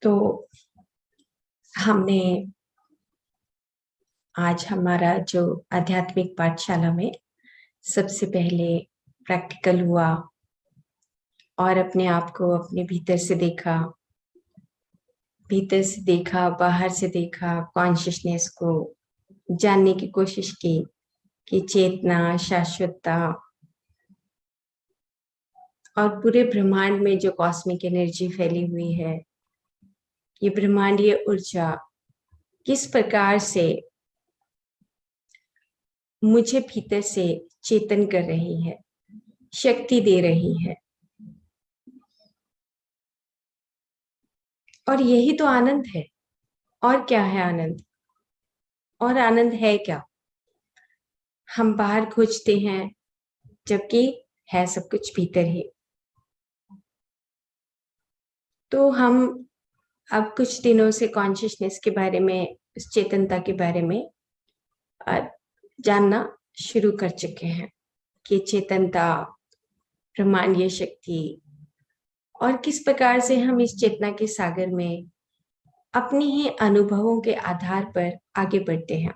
तो हमने आज हमारा जो आध्यात्मिक पाठशाला में सबसे पहले प्रैक्टिकल हुआ और अपने आप को अपने भीतर से देखा, बाहर से देखा, कॉन्शियसनेस को जानने की कोशिश की कि चेतना, शाश्वतता और पूरे ब्रह्मांड में जो कॉस्मिक एनर्जी फैली हुई है, ये ब्रह्मांडीय ऊर्जा किस प्रकार से मुझे भीतर से चेतन कर रही है, शक्ति दे रही है। और यही तो आनंद है। और क्या है आनंद? और आनंद है क्या? हम बाहर खोजते हैं जबकि है सब कुछ भीतर ही। तो हम अब कुछ दिनों से कॉन्शियसनेस के बारे में, इस चेतनता के बारे में जानना शुरू कर चुके हैं कि चेतनता, ब्रह्मांडीय शक्ति और किस प्रकार से हम इस चेतना के सागर में अपने ही अनुभवों के आधार पर आगे बढ़ते हैं।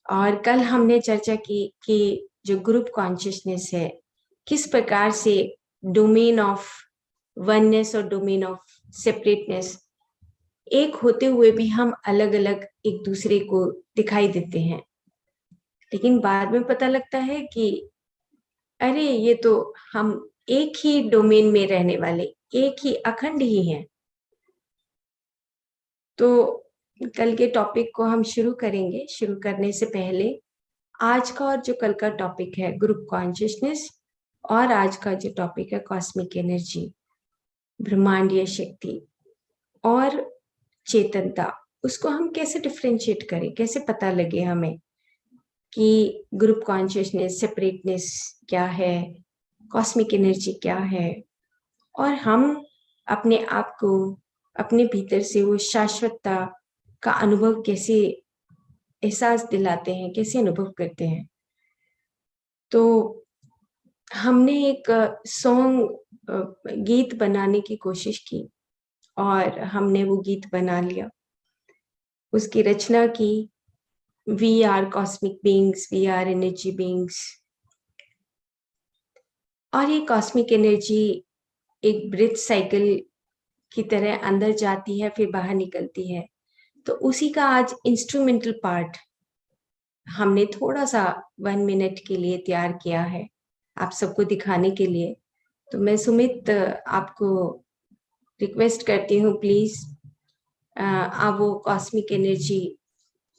और कल हमने चर्चा की कि जो ग्रुप कॉन्शियसनेस है, किस प्रकार से डोमेन ऑफ वननेस और डोमेन ऑफ सेपरेटनेस एक होते हुए भी हम अलग अलग एक दूसरे को दिखाई देते हैं। लेकिन बाद में पता लगता है कि अरे ये तो हम एक ही डोमेन में रहने वाले, एक ही अखंड ही हैं। तो कल के टॉपिक को हम शुरू करेंगे। शुरू करने से पहले आज का और जो कल का टॉपिक है ग्रुप कॉन्शियसनेस, और आज का जो टॉपिक है कॉस्मिक एनर्जी, ब्रह्मांडीय शक्ति और चेतनता, उसको हम कैसे डिफरेंशिएट करें, कैसे पता लगे हमें कि ग्रुप कॉन्शियसनेस, सेपरेटनेस क्या है, कॉस्मिक एनर्जी क्या है, और हम अपने आप को अपने भीतर से वो शाश्वतता का अनुभव कैसे एहसास दिलाते हैं, कैसे अनुभव करते हैं। तो हमने एक गीत बनाने की कोशिश की और हमने वो गीत बना लिया, उसकी रचना की। We are cosmic beings, we are energy beings. और ये कॉस्मिक एनर्जी एक ब्रेथ साइकिल की तरह अंदर जाती है, फिर बाहर निकलती है। तो उसी का आज इंस्ट्रूमेंटल पार्ट हमने थोड़ा सा 1 मिनट के लिए तैयार किया है आप सबको दिखाने के लिए। तो मैं सुमित आपको रिक्वेस्ट करती हूँ, प्लीज आप वो कॉस्मिक एनर्जी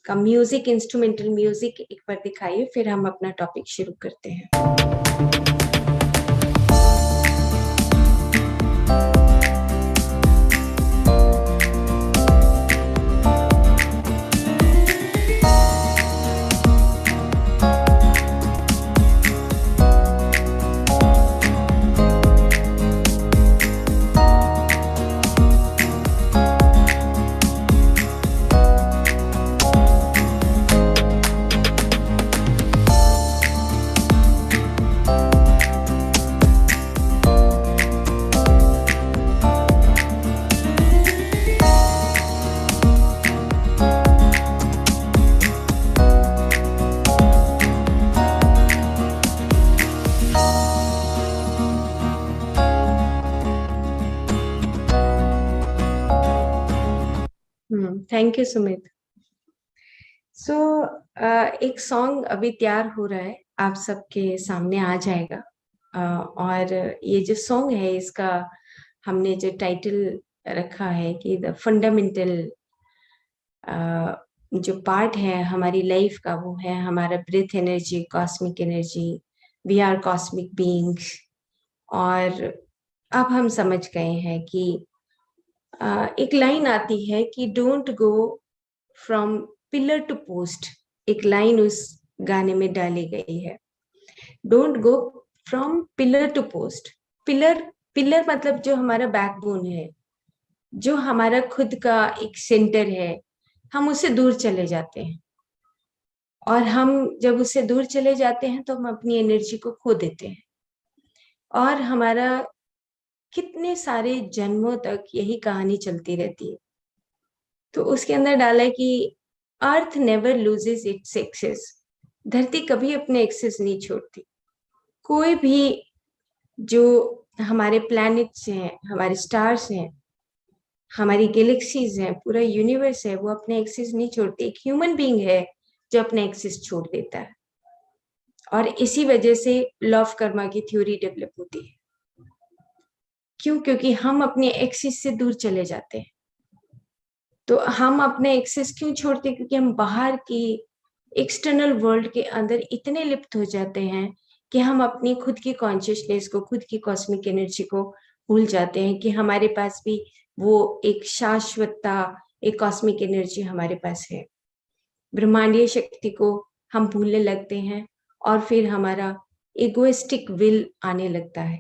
का म्यूजिक, इंस्ट्रूमेंटल म्यूजिक एक बार दिखाइए, फिर हम अपना टॉपिक शुरू करते हैं। Thank you Sumit. सो एक सॉन्ग अभी तैयार हो रहा है, आप सबके सामने आ जाएगा। और ये जो सॉन्ग है, इसका हमने जो टाइटल रखा है कि द फंडामेंटल जो पार्ट है हमारी लाइफ का, वो है हमारा breath energy, cosmic energy. We are cosmic beings. और अब हम समझ गए हैं कि एक लाइन आती है कि don't go from pillar to post. एक लाइन उस गाने में डाली गई है, don't go from pillar to post. Pillar, pillar मतलब जो हमारा बैकबोन है, जो हमारा खुद का एक सेंटर है, हम उससे दूर चले जाते हैं। और हम जब उससे दूर चले जाते हैं तो हम अपनी एनर्जी को खो देते हैं। और हमारा कितने सारे जन्मों तक यही कहानी चलती रहती है। तो उसके अंदर डाला है कि अर्थ नेवर लूजेस इट्स एक्सेस, धरती कभी अपने एक्सेस नहीं छोड़ती। कोई भी जो हमारे प्लैनेट्स हैं, हमारे स्टार्स हैं, हमारी गैलेक्सीज हैं, पूरा यूनिवर्स है, वो अपने एक्सेस नहीं छोड़ते। एक ह्यूमन बीइंग है जो अपने एक्सेस छोड़ देता है, और इसी वजह से लॉ ऑफ कर्मा की थ्योरी डेवलप होती है। क्यों? क्योंकि हम अपने एक्सेस से दूर चले जाते हैं। तो हम अपने एक्सेस क्यों छोड़ते हैं? क्योंकि हम बाहर की एक्सटर्नल वर्ल्ड के अंदर इतने लिप्त हो जाते हैं कि हम अपनी खुद की कॉन्शियसनेस को, खुद की कॉस्मिक एनर्जी को भूल जाते हैं कि हमारे पास भी वो एक शाश्वतता, एक कॉस्मिक एनर्जी हमारे पास है। ब्रह्मांडीय शक्ति को हम भूलने लगते हैं, और फिर हमारा इगोइस्टिक विल आने लगता है,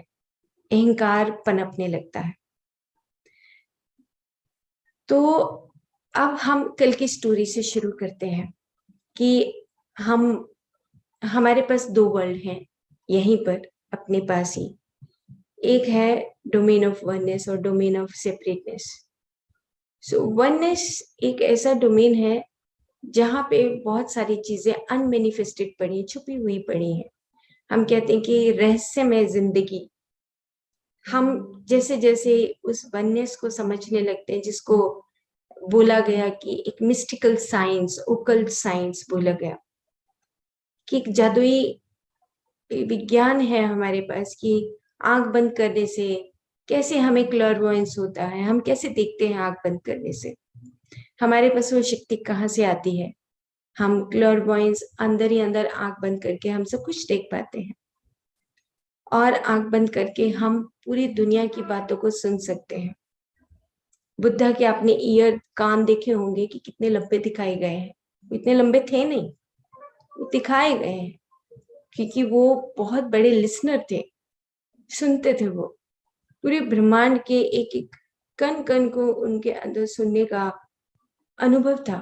अहंकार पनपने लगता है। तो अब हम कल की स्टोरी से शुरू करते हैं कि हम हमारे पास दो वर्ल्ड हैं यहीं पर अपने पास ही। एक है डोमेन ऑफ वननेस और domain of separateness. So oneness एक ऐसा डोमेन है जहाँ पे बहुत सारी चीजें अनमेनिफेस्टेड पड़ी, छुपी हुई पड़ी हैं। हम कहते हैं कि रहस्यमय जिंदगी। हम जैसे जैसे उस वननेस को समझने लगते हैं, जिसको बोला गया कि एक मिस्टिकल साइंस, ओकल्ट साइंस बोला गया, कि एक जादुई विज्ञान है हमारे पास कि आंख बंद करने से कैसे हमें क्लरवॉयंस होता है, हम कैसे देखते हैं आंख बंद करने से, हमारे पास वो शक्ति कहाँ से आती है। हम क्लरवॉयंस अंदर ही अंदर आंख बंद करके हम सब कुछ देख पाते हैं, और आंख बंद करके हम पूरी दुनिया की बातों को सुन सकते हैं। बुद्धा के आपने ईयर, कान देखे होंगे कि कितने लंबे दिखाए गए हैं। इतने लंबे थे नहीं, वो दिखाए गए हैं क्योंकि वो बहुत बड़े लिसनर थे, सुनते थे। वो पूरे ब्रह्मांड के एक एक कण कण को उनके अंदर सुनने का अनुभव था।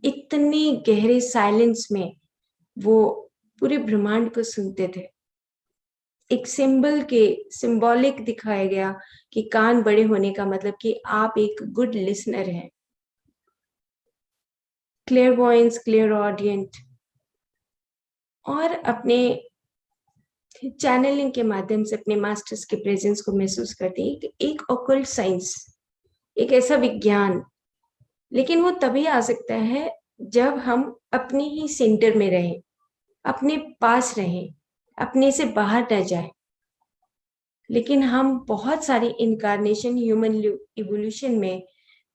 इतने गहरे साइलेंस में वो पूरे ब्रह्मांड को सुनते थे। एक सिंबॉलिक दिखाया गया कि कान बड़े होने का मतलब कि आप एक गुड लिसनर हैं, क्लियरवॉयंस, क्लियर ऑडियंट, और अपने चैनलिंग के माध्यम से अपने मास्टर्स के प्रेजेंस को महसूस करते हैं। एक ऑकल्ट साइंस, एक ऐसा विज्ञान, लेकिन वो तभी आ सकता है जब हम अपने ही सेंटर में रहें, अपने पास रहें, अपने से बाहर न जाए। लेकिन हम बहुत सारी इनकारनेशन, ह्यूमन इवोल्यूशन में,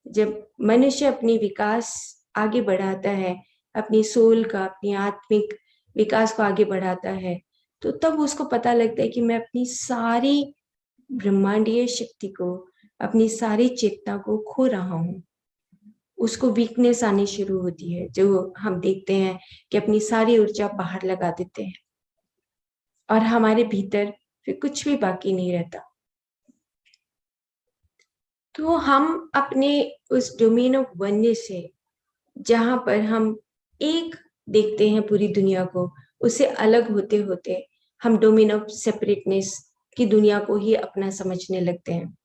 जब मनुष्य अपनी विकास आगे बढ़ाता है, अपनी सोल का, अपनी आत्मिक विकास को आगे बढ़ाता है, तो तब उसको पता लगता है कि मैं अपनी सारी ब्रह्मांडीय शक्ति को, अपनी सारी चेतना को खो रहा हूँ। उसको वीकनेस आनी शुरू होती है, जो हम देखते हैं कि अपनी सारी ऊर्जा बाहर लगा देते हैं और हमारे भीतर फिर कुछ भी बाकी नहीं रहता। तो हम अपने उस डोमेन ऑफ वननेस से, जहां पर हम एक देखते हैं पूरी दुनिया को, उससे अलग होते होते हम डोमेन ऑफ सेपरेटनेस की दुनिया को ही अपना समझने लगते हैं,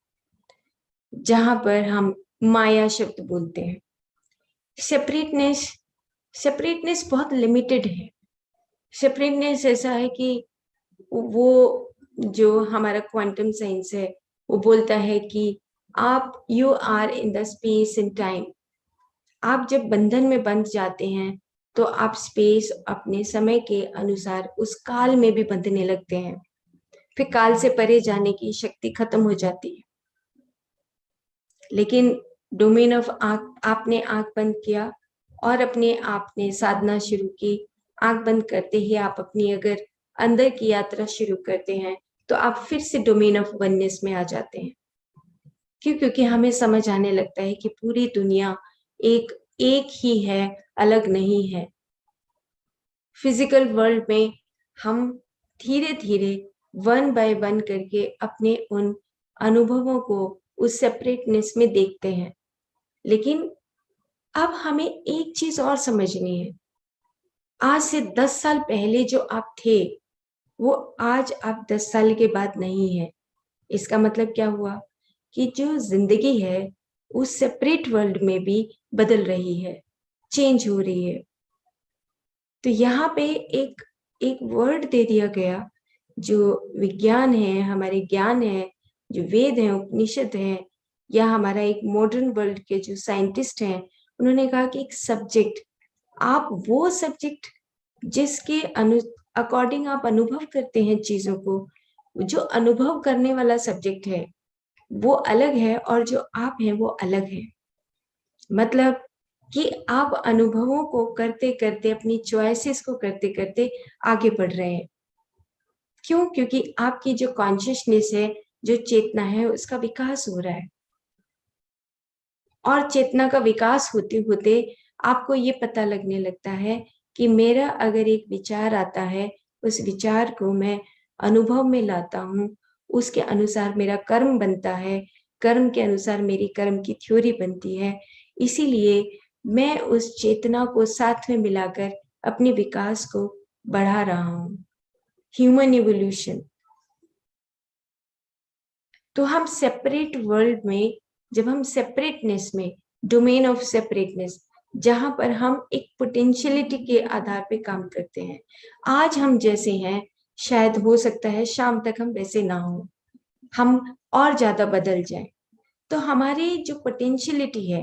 जहां पर हम माया शब्द बोलते हैं। सेपरेटनेस सेपरेटनेस बहुत लिमिटेड है। सेपरेटनेस ऐसा है कि वो, जो हमारा क्वांटम साइंस है, वो बोलता है कि आप, you are in the space and time. आप जब बंधन में बंध जाते हैं तो आप स्पेस, अपने समय के अनुसार उस काल में भी बंधने लगते हैं। फिर काल से परे जाने की शक्ति खत्म हो जाती है। लेकिन डोमेन ऑफ आंख, आपने आंख बंद किया और अपने आप ने साधना शुरू की। आंख बंद करते ही आप अपनी अगर अंदर की यात्रा शुरू करते हैं तो आप फिर से डोमेन ऑफ वननेस में आ जाते हैं। क्यों? क्योंकि हमें समझ आने लगता है कि पूरी दुनिया एक एक ही है, अलग नहीं है। फिजिकल वर्ल्ड में हम धीरे धीरे, वन बाय वन करके अपने उन अनुभवों को उस सेपरेटनेस में देखते हैं। लेकिन अब हमें एक चीज और समझनी है। आज से 10 साल पहले जो आप थे, वो आज आप 10 साल के बाद नहीं है। इसका मतलब क्या हुआ कि जो जिंदगी है उस सेपरेट वर्ल्ड में भी बदल रही है, चेंज हो रही है। तो यहाँ पे एक एक वर्ड दे दिया गया, जो विज्ञान है, हमारे ज्ञान है, जो वेद है, उपनिषद है, या हमारा एक मॉडर्न वर्ल्ड के जो साइंटिस्ट हैं, उन्होंने कहा कि एक सब्जेक्ट, आप वो सब्जेक्ट जिसके अकॉर्डिंग आप अनुभव करते हैं चीजों को, जो अनुभव करने वाला सब्जेक्ट है वो अलग है और जो आप हैं वो अलग है। मतलब कि आप अनुभवों को करते करते, अपनी चॉइसेस को करते करते आगे बढ़ रहे हैं। क्यों? क्योंकि आपकी जो कॉन्शियसनेस है, जो चेतना है, उसका विकास हो रहा है। और चेतना का विकास होते होते आपको ये पता लगने लगता है कि मेरा अगर एक विचार आता है, उस विचार को मैं अनुभव में लाता हूँ, उसके अनुसार मेरा कर्म बनता है, कर्म के अनुसार मेरी कर्म की थ्योरी बनती है। इसीलिए मैं उस चेतना को साथ में मिलाकर अपने विकास को बढ़ा रहा हूँ। Human evolution. तो हम सेपरेट वर्ल्ड में, जब हम सेपरेटनेस में, डोमेन ऑफ सेपरेटनेस, जहां पर हम एक पोटेंशियलिटी के आधार पे काम करते हैं, आज हम जैसे हैं शायद हो सकता है शाम तक हम वैसे ना हो, हम और ज्यादा बदल जाएं। तो हमारी जो पोटेंशियलिटी है,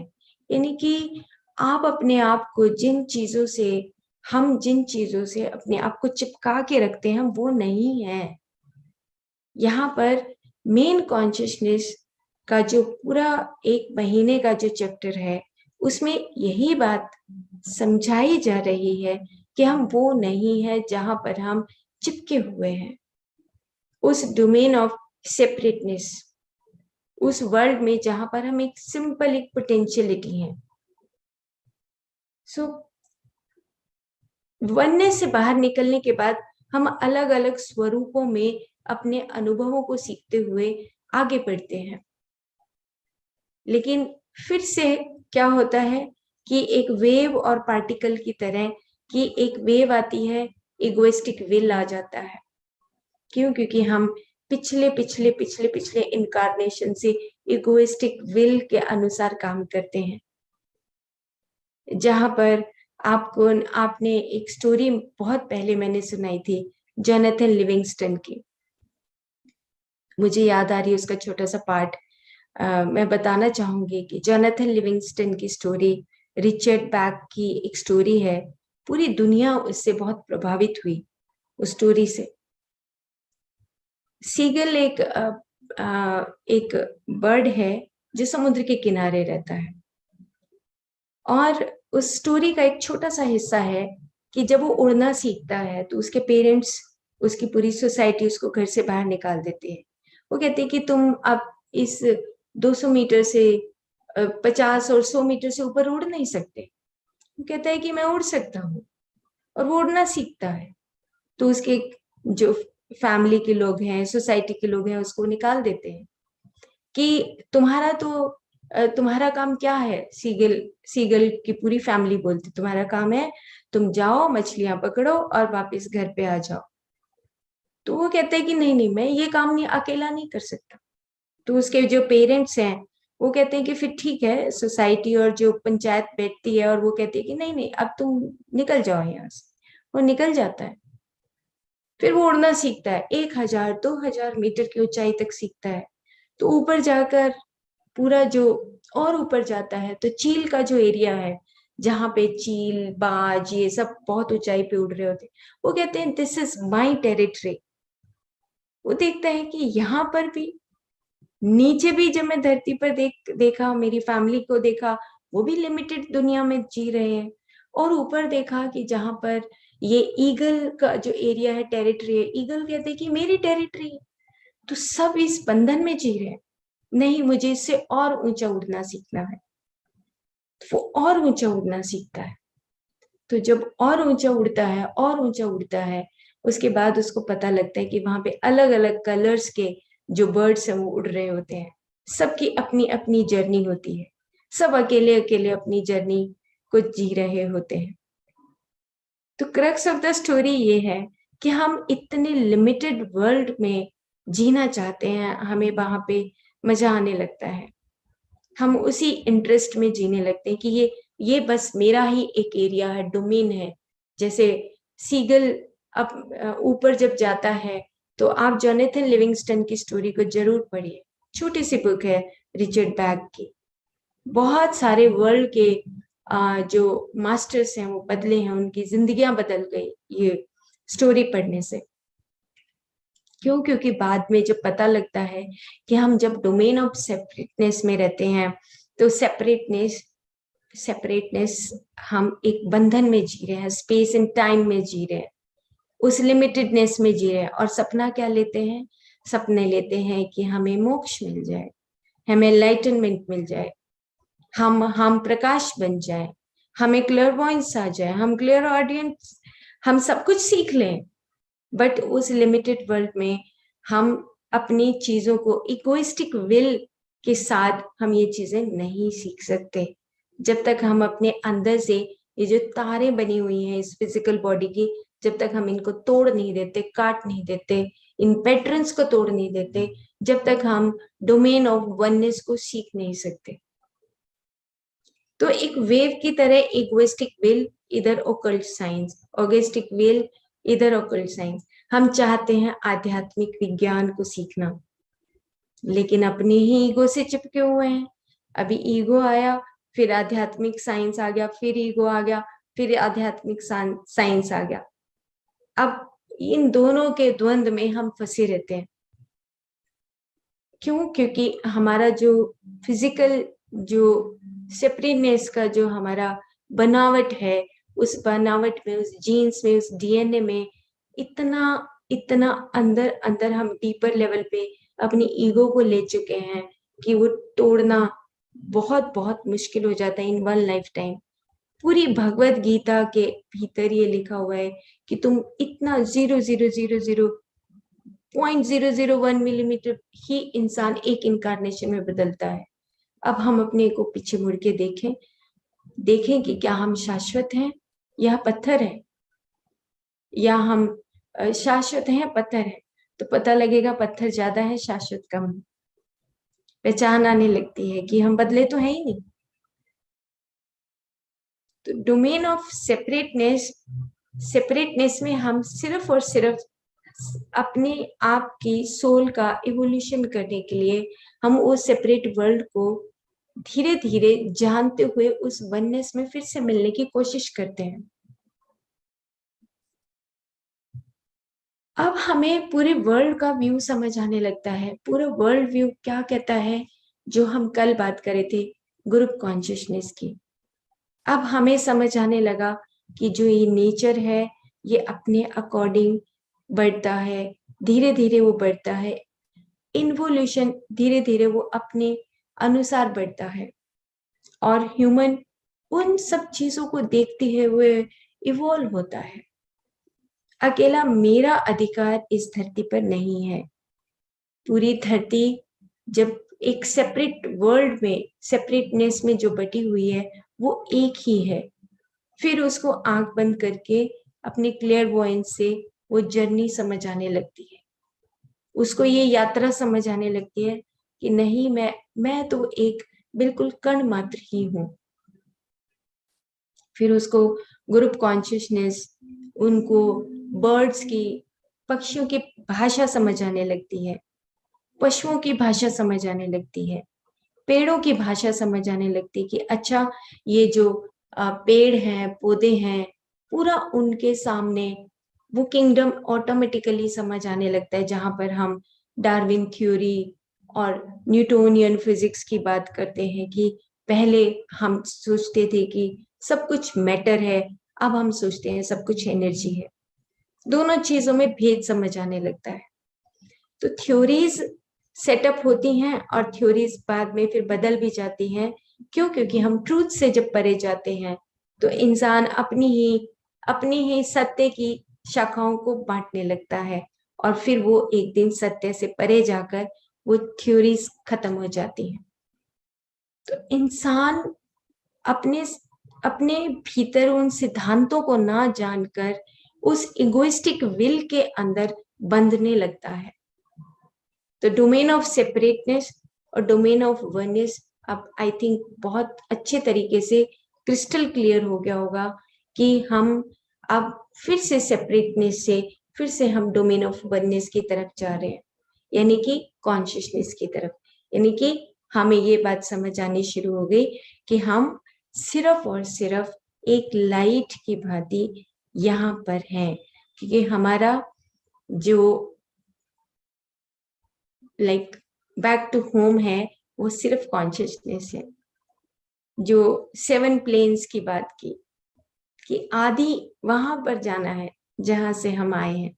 यानी कि आप अपने आप को जिन चीजों से, हम जिन चीजों से अपने आप को चिपका के रखते हैं, वो नहीं है। यहाँ पर मेन कॉन्शियसनेस का जो पूरा 1 महीने का जो चैप्टर है, उसमें यही बात समझाई जा रही है कि हम वो नहीं है जहां पर हम चिपके हुए हैं, उस डोमेन ऑफ सेपरेटनेस, उस वर्ल्ड में जहां पर हम एक सिंपल एक पोटेंशियलिटी है। सो वननेस से बाहर निकलने के बाद हम अलग अलग स्वरूपों में अपने अनुभवों को सीखते हुए आगे बढ़ते हैं। लेकिन फिर से क्या होता है कि एक वेव और पार्टिकल की तरह कि एक वेव आती है, इगोइस्टिक विल आ जाता है। क्यों? क्योंकि हम पिछले पिछले पिछले पिछले इनकारनेशन से इगोइस्टिक विल के अनुसार काम करते हैं। जहां पर आपने एक स्टोरी बहुत पहले मैंने सुनाई थी, जोनाथन लिविंगस्टन की, मुझे याद आ रही है उसका छोटा सा पार्ट। मैं बताना चाहूंगी कि जोनाथन लिविंगस्टन की स्टोरी रिचर्ड बैक की एक स्टोरी है। पूरी दुनिया उससे बहुत प्रभावित हुई, उस स्टोरी से। सीगल एक बर्ड है जो समुद्र के किनारे रहता है, और उस स्टोरी का एक छोटा सा हिस्सा है कि जब वो उड़ना सीखता है तो उसके पेरेंट्स, उसकी पूरी सोसाइटी उसको घर से बाहर निकाल देते हैं। वो कहते हैं कि तुम अब इस 200 मीटर से 50 और 100 मीटर से ऊपर उड़ नहीं सकते। वो कहता है कि मैं उड़ सकता हूँ, और वो उड़ना सीखता है। तो उसके जो फैमिली के लोग हैं, सोसाइटी के लोग हैं, उसको निकाल देते हैं कि तुम्हारा काम क्या है। सीगल सीगल की पूरी फैमिली बोलती तुम्हारा काम है तुम जाओ मछलियां पकड़ो और वापस घर पे आ जाओ। तो वो कहते हैं कि नहीं नहीं, मैं ये काम नहीं, अकेला नहीं कर सकता। तो उसके जो पेरेंट्स हैं वो कहते हैं कि फिर ठीक है, सोसाइटी और जो पंचायत बैठती है और वो कहती है कि नहीं नहीं, अब तुम निकल जाओ यहाँ से। वो निकल जाता है। फिर वो उड़ना सीखता है, 1000 2000 मीटर की ऊंचाई तक सीखता है। तो ऊपर जाकर पूरा जो और ऊपर जाता है तो चील का जो एरिया है, जहां पे चील बाज ये सब बहुत ऊंचाई पे उड़ रहे होते हैं, वो कहते हैं दिस इज माई टेरिटरी। वो देखता है कि यहाँ पर भी, नीचे भी जब मैं धरती पर देखा, मेरी फैमिली को देखा, वो भी लिमिटेड दुनिया में जी रहे हैं। और ऊपर देखा कि जहां पर ये ईगल का जो एरिया है, टेरिटरी है, ईगल कहते हैं कि मेरी टेरिटरी है। तो सब इस बंधन में जी रहे हैं, नहीं मुझे इससे और ऊंचा उड़ना सीखना है। वो और ऊंचा उड़ना सीखता है। तो जब और ऊंचा उड़ता है और ऊंचा उड़ता है, उसके बाद उसको पता लगता है कि वहां पे अलग अलग कलर्स के जो बर्ड्स हैं वो उड़ रहे होते हैं। सबकी अपनी अपनी जर्नी होती है, सब अकेले अकेले अपनी जर्नी को जी रहे होते हैं। तो क्रक्स ऑफ द स्टोरी ये है कि हम इतने लिमिटेड वर्ल्ड में जीना चाहते हैं, हमें वहां पे मजा आने लगता है, हम उसी इंटरेस्ट में जीने लगते हैं कि ये बस मेरा ही एक एरिया है, डोमेन है। जैसे सीगल अब ऊपर जब जाता है तो आप जोनाथन लिविंगस्टन की स्टोरी को जरूर पढ़िए, छोटी सी बुक है रिचर्ड बैग की। बहुत सारे वर्ल्ड के जो मास्टर्स हैं वो बदले हैं, उनकी जिंदगियां बदल गई ये स्टोरी पढ़ने से। क्यों? क्योंकि बाद में जब पता लगता है कि हम जब डोमेन ऑफ सेपरेटनेस में रहते हैं तो सेपरेटनेस हम एक बंधन में जी रहे हैं, स्पेस एंड टाइम में जी रहे हैं, उस लिमिटेडनेस में जी रहे हैं। और सपना क्या लेते हैं? सपने लेते हैं कि हमें मोक्ष मिल जाए, हमें एनलाइटनमेंट मिल जाए, हम प्रकाश बन जाए, हमें क्लेयरवॉयंस आ जाए, हम क्लियर ऑडियंस, हम सब कुछ सीख लें। बट उस लिमिटेड वर्ल्ड में हम अपनी चीजों को इगोइस्टिक विल के साथ हम ये चीजें नहीं सीख सकते। जब तक हम अपने अंदर से ये जो तारे बनी हुई हैं इस फिजिकल बॉडी की, जब तक हम इनको तोड़ नहीं देते, काट नहीं देते, इन पैटर्न्स को तोड़ नहीं देते, जब तक हम डोमेन ऑफ वननेस को सीख नहीं सकते। तो एक वेव की तरह इगोइस्टिक विल इधर ओकल्ट साइंस, ऑगेस्टिक विल इधर ओकल्ट साइंस। हम चाहते हैं आध्यात्मिक विज्ञान को सीखना, लेकिन अपने ही ईगो से चिपके हुए हैं। अभी ईगो आया, फिर आध्यात्मिक साइंस आ गया, फिर ईगो आ गया, फिर आध्यात्मिक साइंस आ गया। अब इन दोनों के द्वंद में हम फंसे रहते हैं। क्यों? क्योंकि हमारा जो फिजिकल जो सेपरेटनेस का जो हमारा बनावट है, उस बनावट में, उस जीन्स में, उस डीएनए में इतना इतना अंदर अंदर हम डीपर लेवल पे अपनी ईगो को ले चुके हैं कि वो तोड़ना बहुत बहुत मुश्किल हो जाता है इन वन लाइफ टाइम। पूरी भगवत गीता के भीतर ये लिखा हुआ है कि तुम इतना 0.001 मिलीमीटर ही इंसान एक इनकारनेशन में बदलता है। अब हम अपने को पीछे मुड़ के देखें कि क्या हम शाश्वत हैं या पत्थर है, या हम शाश्वत हैं पत्थर है। तो पता लगेगा पत्थर ज्यादा है, शाश्वत कम है। पहचान आने लगती है कि हम बदले तो है ही नहीं। तो डोमेन ऑफ सेपरेटनेस में हम सिर्फ और सिर्फ अपने आप की सोल का इवोल्यूशन करने के लिए हम उस सेपरेट वर्ल्ड को धीरे धीरे जानते हुए उस वननेस में फिर से मिलने की कोशिश करते हैं। अब हमें पूरे वर्ल्ड का व्यू समझ आने लगता है। पूरा वर्ल्ड व्यू क्या कहता है, जो हम कल बात करे थे ग्रुप कॉन्शियसनेस की। अब हमें समझ आने लगा कि जो ये नेचर है ये अपने अकॉर्डिंग बढ़ता है, धीरे धीरे वो बढ़ता है। इन्वोल्यूशन धीरे धीरे वो अपने अनुसार बढ़ता है, और ह्यूमन उन सब चीजों को देखते हुए इवॉल्व होता है। अकेला मेरा अधिकार इस धरती पर नहीं है। पूरी धरती जब एक सेपरेट वर्ल्ड में, सेपरेटनेस में जो बटी हुई है, वो एक ही है। फिर उसको आंख बंद करके अपने क्लियरवॉयंस से वो जर्नी समझ आने लगती है, उसको ये यात्रा समझ आने लगती है कि नहीं, मैं तो एक बिल्कुल कण मात्र ही हूं। फिर उसको ग्रुप कॉन्शियसनेस, उनको बर्ड्स की, पक्षियों की भाषा समझ आने लगती है, पशुओं की भाषा समझ आने लगती है, पेड़ों की भाषा समझ आने लगती है कि अच्छा ये जो पेड़ हैं, पौधे हैं, पूरा उनके सामने वो किंगडम ऑटोमेटिकली समझ आने लगता है। जहां पर हम डार्विन थ्योरी और न्यूटोनियन फिजिक्स की बात करते हैं कि पहले हम सोचते थे कि सब कुछ मैटर है, अब हम सोचते हैं सब कुछ एनर्जी है। दोनों चीजों में भेद समझ आने लगता है। तो थ्योरीज सेटअप होती हैं और थ्योरीज बाद में फिर बदल भी जाती हैं। क्यों? क्योंकि हम ट्रूथ से जब परे जाते हैं तो इंसान अपनी ही सत्य की शाखाओं को बांटने लगता है, और फिर वो एक दिन सत्य से परे जाकर वो थ्योरीज खत्म हो जाती हैं। तो इंसान अपने अपने भीतर उन सिद्धांतों को ना जानकर उस इगोइस्टिक विल के अंदर बंधने लगता है। तो डोमेन ऑफ सेपरेटनेस और डोमेन ऑफ वननेस अब आई थिंक बहुत अच्छे तरीके से क्रिस्टल क्लियर हो गया होगा कि हम अब फिर से सेपरेटनेस से फिर से हम डोमेन ऑफ वननेस की तरफ जा रहे हैं, यानी कि कॉन्शियसनेस की तरफ। यानी कि हमें ये बात समझ आनी शुरू हो गई कि हम सिर्फ और सिर्फ एक लाइट की भांति यहाँ पर हैं, क्योंकि हमारा जो लाइक बैक टू होम है वो सिर्फ कॉन्शियसनेस है। जो 7 प्लेन्स की बात की कि आदि वहां पर जाना है जहां से हम आए हैं,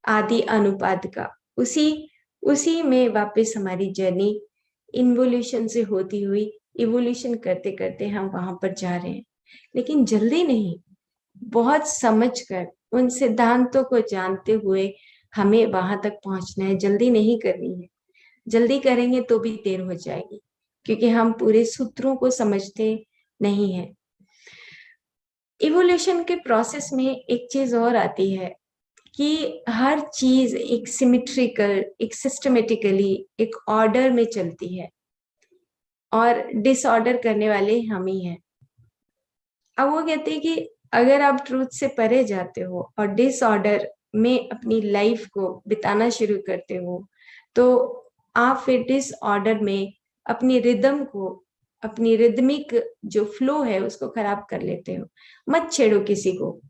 आदि अनुपात का, उसी उसी में वापस हमारी जर्नी इन्वोल्यूशन से होती हुई इवोल्यूशन करते करते हम वहां पर जा रहे हैं। लेकिन जल्दी नहीं, बहुत समझकर उन सिद्धांतों को जानते हुए हमें वहां तक पहुंचना है। जल्दी नहीं करनी है, जल्दी करेंगे तो भी देर हो जाएगी, क्योंकि हम पूरे सूत्रों को समझते नहीं है। इवोल्यूशन के प्रोसेस में एक चीज और आती है कि हर चीज एक सिमेट्रिकल, एक सिस्टमेटिकली, एक ऑर्डर में चलती है, और डिसऑर्डर करने वाले हम ही हैं। अब वो कहते हैं कि अगर आप ट्रूथ से परे जाते हो और डिसऑर्डर में अपनी लाइफ को बिताना शुरू करते हो, तो आप फिर डिसऑर्डर में अपनी रिदम को, अपनी रिदमिक जो फ्लो है उसको खराब कर लेते हो। मत छेड़ो किसी को,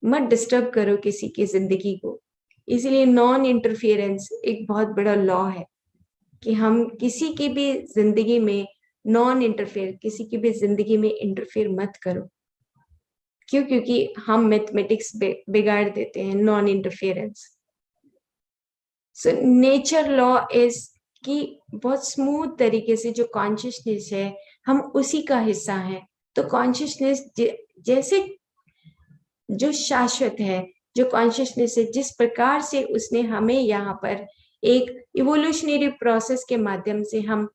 मत डिस्टर्ब करो किसी की जिंदगी को। इसीलिए नॉन इंटरफियरेंस एक बहुत बड़ा लॉ है कि हम किसी की भी जिंदगी में नॉन इंटरफेयर, किसी की भी जिंदगी में इंटरफेयर मत करो। क्यों? क्योंकि हम मैथमेटिक्स बिगाड़ देते हैं। Non interference, so nature law is कि बहुत स्मूथ तरीके से जो कॉन्शियसनेस है हम उसी का हिस्सा है। तो कॉन्शियसनेस जैसे जो शाश्वत है, जो कॉन्शियसनेस है, जिस प्रकार से उसने हमें यहाँ पर एक इवोल्यूशनरी प्रोसेस के माध्यम से हम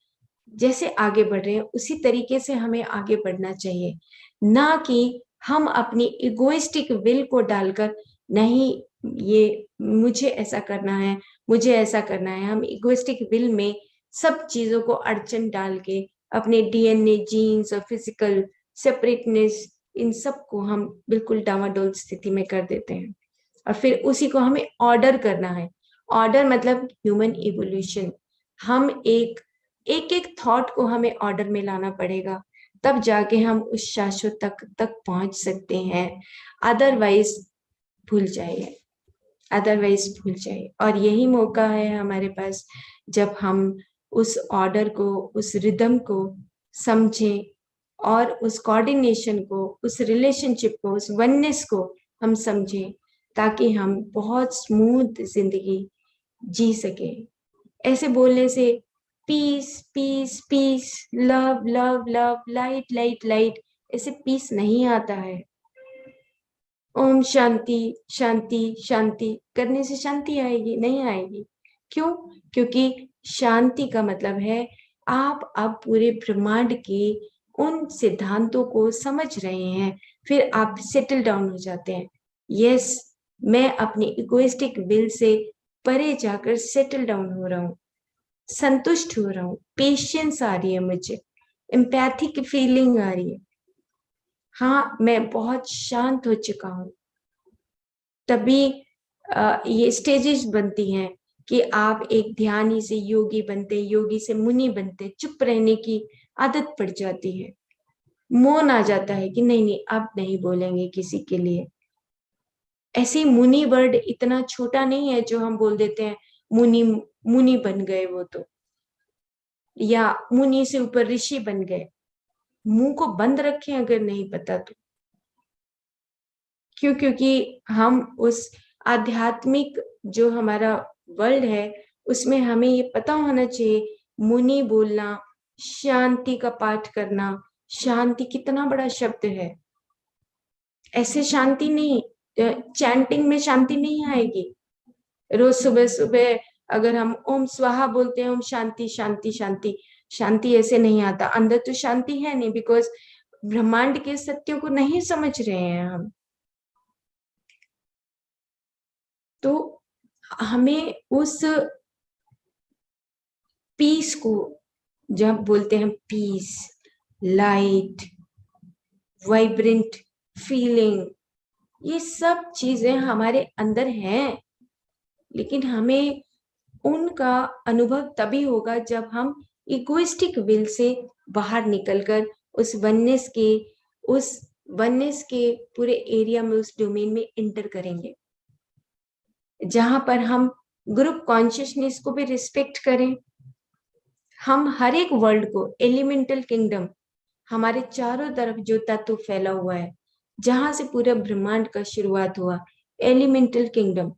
जैसे आगे बढ़ रहे हैं, उसी तरीके से हमें आगे बढ़ना चाहिए। ना कि हम अपनी इगोइस्टिक विल को डालकर, नहीं ये मुझे ऐसा करना है, मुझे ऐसा करना है, हम इगोइस्टिक विल में सब चीजों को अड़चन डाल के अपने डीएनए, जीन्स और फिजिकल सेपरेटनेस, इन सब को हम बिल्कुल डामाडोल स्थिति में कर देते हैं, और फिर उसी को हमें ऑर्डर करना है। ऑर्डर मतलब ह्यूमन इवोल्यूशन। हम एक एक एक थॉट को हमें ऑर्डर में लाना पड़ेगा, तब जाके हम उस शाश्वत तक पहुंच सकते हैं। अदरवाइज भूल जाइए, अदरवाइज भूल जाइए। और यही मौका है हमारे पास, जब हम उस ऑर्डर को, उस रिदम को समझें, और उस कोऑर्डिनेशन को, उस रिलेशनशिप को, उस वननेस को हम समझें, ताकि हम बहुत स्मूथ जिंदगी जी सके। ऐसे बोलने से peace peace peace, love love love, light light light, ऐसे पीस नहीं आता है। ओम शांति शांति शांति करने से शांति आएगी? नहीं आएगी। क्यों? क्योंकि शांति का मतलब है आप अब पूरे ब्रह्मांड के उन सिद्धांतों को समझ रहे हैं, फिर आप सेटल डाउन हो जाते हैं। यस, मैं अपनी इगोइस्टिक विल से परे जाकर सेटल डाउन हो रहा हूँ, संतुष्ट हो रहा हूँ, पेशेंस आ रही है मुझे, एम्पैथी की फीलिंग आ रही है। हाँ, मैं बहुत शांत हो चुका हूँ। तभी ये स्टेजेस बनती हैं कि आप एक ध्यानी से योगी बनते, योगी से मुनि बनते, चुप रहने की आदत पड़ जाती है। मौन आ जाता है कि नहीं नहीं, अब नहीं बोलेंगे किसी के लिए। ऐसे मुनि वर्ड इतना छोटा नहीं है जो हम बोल देते हैं मुनि, मुनि बन गए वो तो, या मुनि से ऊपर ऋषि बन गए। मुंह को बंद रखें अगर नहीं पता तो। क्यों? क्योंकि हम उस आध्यात्मिक जो हमारा वर्ल्ड है उसमें हमें ये पता होना चाहिए, मुनि बोलना, शांति का पाठ करना, शांति कितना बड़ा शब्द है। ऐसे शांति नहीं, चैंटिंग में शांति नहीं आएगी। रोज सुबह सुबह अगर हम ओम स्वाहा बोलते हैं, ओम शांति शांति शांति, शांति ऐसे नहीं आता। अंदर तो शांति है नहीं, बिकॉज ब्रह्मांड के सत्यों को नहीं समझ रहे हैं हम। तो हमें उस पीस को जब बोलते हैं, पीस, लाइट, वाइब्रेंट फीलिंग, ये सब चीजें हमारे अंदर हैं, लेकिन हमें उनका अनुभव तभी होगा जब हम इगोइस्टिक विल से बाहर निकलकर उस वननेस के पूरे एरिया में, उस डोमेन में एंटर करेंगे, जहां पर हम ग्रुप कॉन्शियसनेस को भी रिस्पेक्ट करें। हम हर एक वर्ल्ड को, एलिमेंटल किंगडम, हमारे चारों तरफ जो तत्व फैला हुआ है, जहां से पूरे ब्रह्मांड का शुरुआत हुआ, एलिमेंटल किंगडम,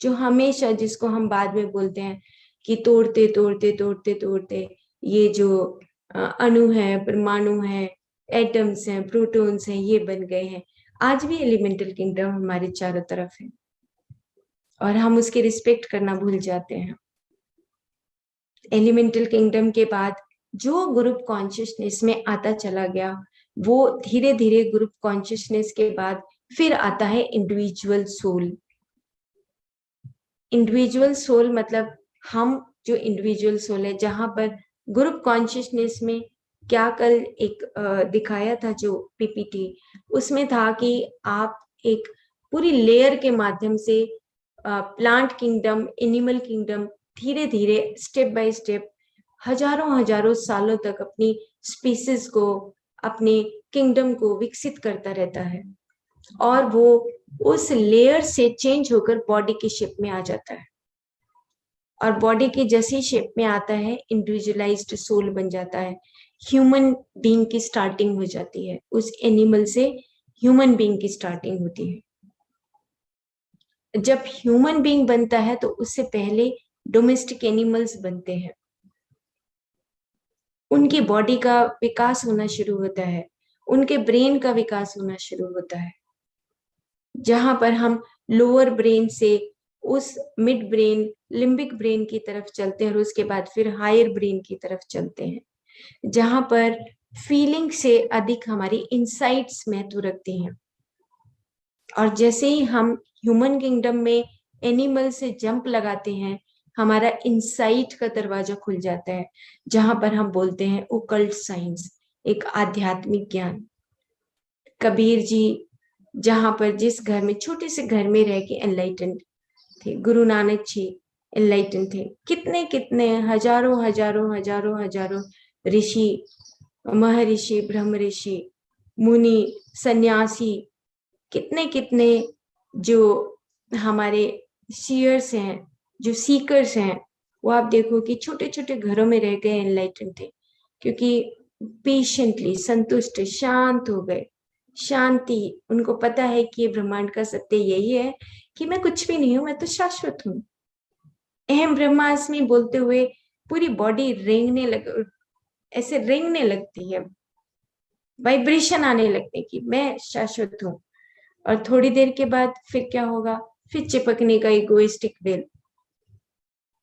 जो हमेशा, जिसको हम बाद में बोलते हैं कि तोड़ते तोड़ते तोड़ते तोड़ते ये जो अणु है, परमाणु है, एटम्स हैं, प्रोटॉन्स हैं, ये बन गए हैं। आज भी एलिमेंटल किंगडम हमारे चारों तरफ है और हम उसकी रिस्पेक्ट करना भूल जाते हैं। एलिमेंटल किंगडम के बाद जो ग्रुप कॉन्शियसनेस में आता चला गया, वो धीरे धीरे ग्रुप कॉन्शियसनेस के बाद फिर आता है इंडिविजुअल सोल। इंडिविजुअल सोल मतलब हम जो इंडिविजुअल सोल है, जहां पर ग्रुप कॉन्शियसनेस में क्या कल एक दिखाया था जो पीपीटी, उसमें था कि आप एक पूरी लेयर के माध्यम से प्लांट किंगडम, एनिमल किंगडम, धीरे धीरे स्टेप बाय स्टेप हजारों हजारों सालों तक अपनी स्पीसीज को, अपने किंगडम को विकसित करता रहता है, और वो उस लेयर से चेंज होकर बॉडी की शेप में आ जाता है, और बॉडी की जैसी शेप में आता है इंडिविजुअलाइज्ड सोल बन जाता है। ह्यूमन बीइंग की स्टार्टिंग हो जाती है, उस एनिमल से ह्यूमन बीइंग की स्टार्टिंग होती है। जब ह्यूमन बीइंग बनता है तो उससे पहले डोमेस्टिक एनिमल्स बनते हैं, उनकी बॉडी का विकास होना शुरू होता है, उनके ब्रेन का विकास होना शुरू होता है, जहां पर हम लोअर ब्रेन से उस मिड ब्रेन, लिम्बिक ब्रेन की तरफ चलते हैं, और उसके बाद फिर हायर ब्रेन की तरफ चलते हैं, जहां पर फीलिंग से अधिक हमारी इनसाइट्स महत्व रखती हैं। और जैसे ही हम ह्यूमन किंगडम में एनिमल से जंप लगाते हैं, हमारा इंसाइट का दरवाजा खुल जाता है, जहां पर हम बोलते हैं ओकल्ट साइंस, एक आध्यात्मिक ज्ञान। कबीर जी जहां पर, जिस घर में, छोटे से घर में रह के एनलाइटन थे, गुरु नानक जी एनलाइटन थे, कितने कितने हजारों हजारों हजारों हजारों ऋषि, महर्षि, ब्रह्म ऋषि, मुनि, सन्यासी, कितने कितने जो हमारे सीयर्स हैं, जो सीकर्स हैं, वो आप देखो कि छोटे छोटे घरों में रह गए एनलाइटन थे, क्योंकि पेशेंटली, संतुष्ट, शांत हो गए। शांति, उनको पता है कि ये ब्रह्मांड का सत्य यही है कि मैं कुछ भी नहीं हूं, मैं तो शाश्वत हूँ। अहम ब्रह्मास्मि बोलते हुए पूरी बॉडी रेंगने लग, ऐसे रेंगने लगती है, वाइब्रेशन आने लगते कि मैं शाश्वत हूँ। और थोड़ी देर के बाद फिर क्या होगा, फिर चिपकने का इगोइस्टिक विल।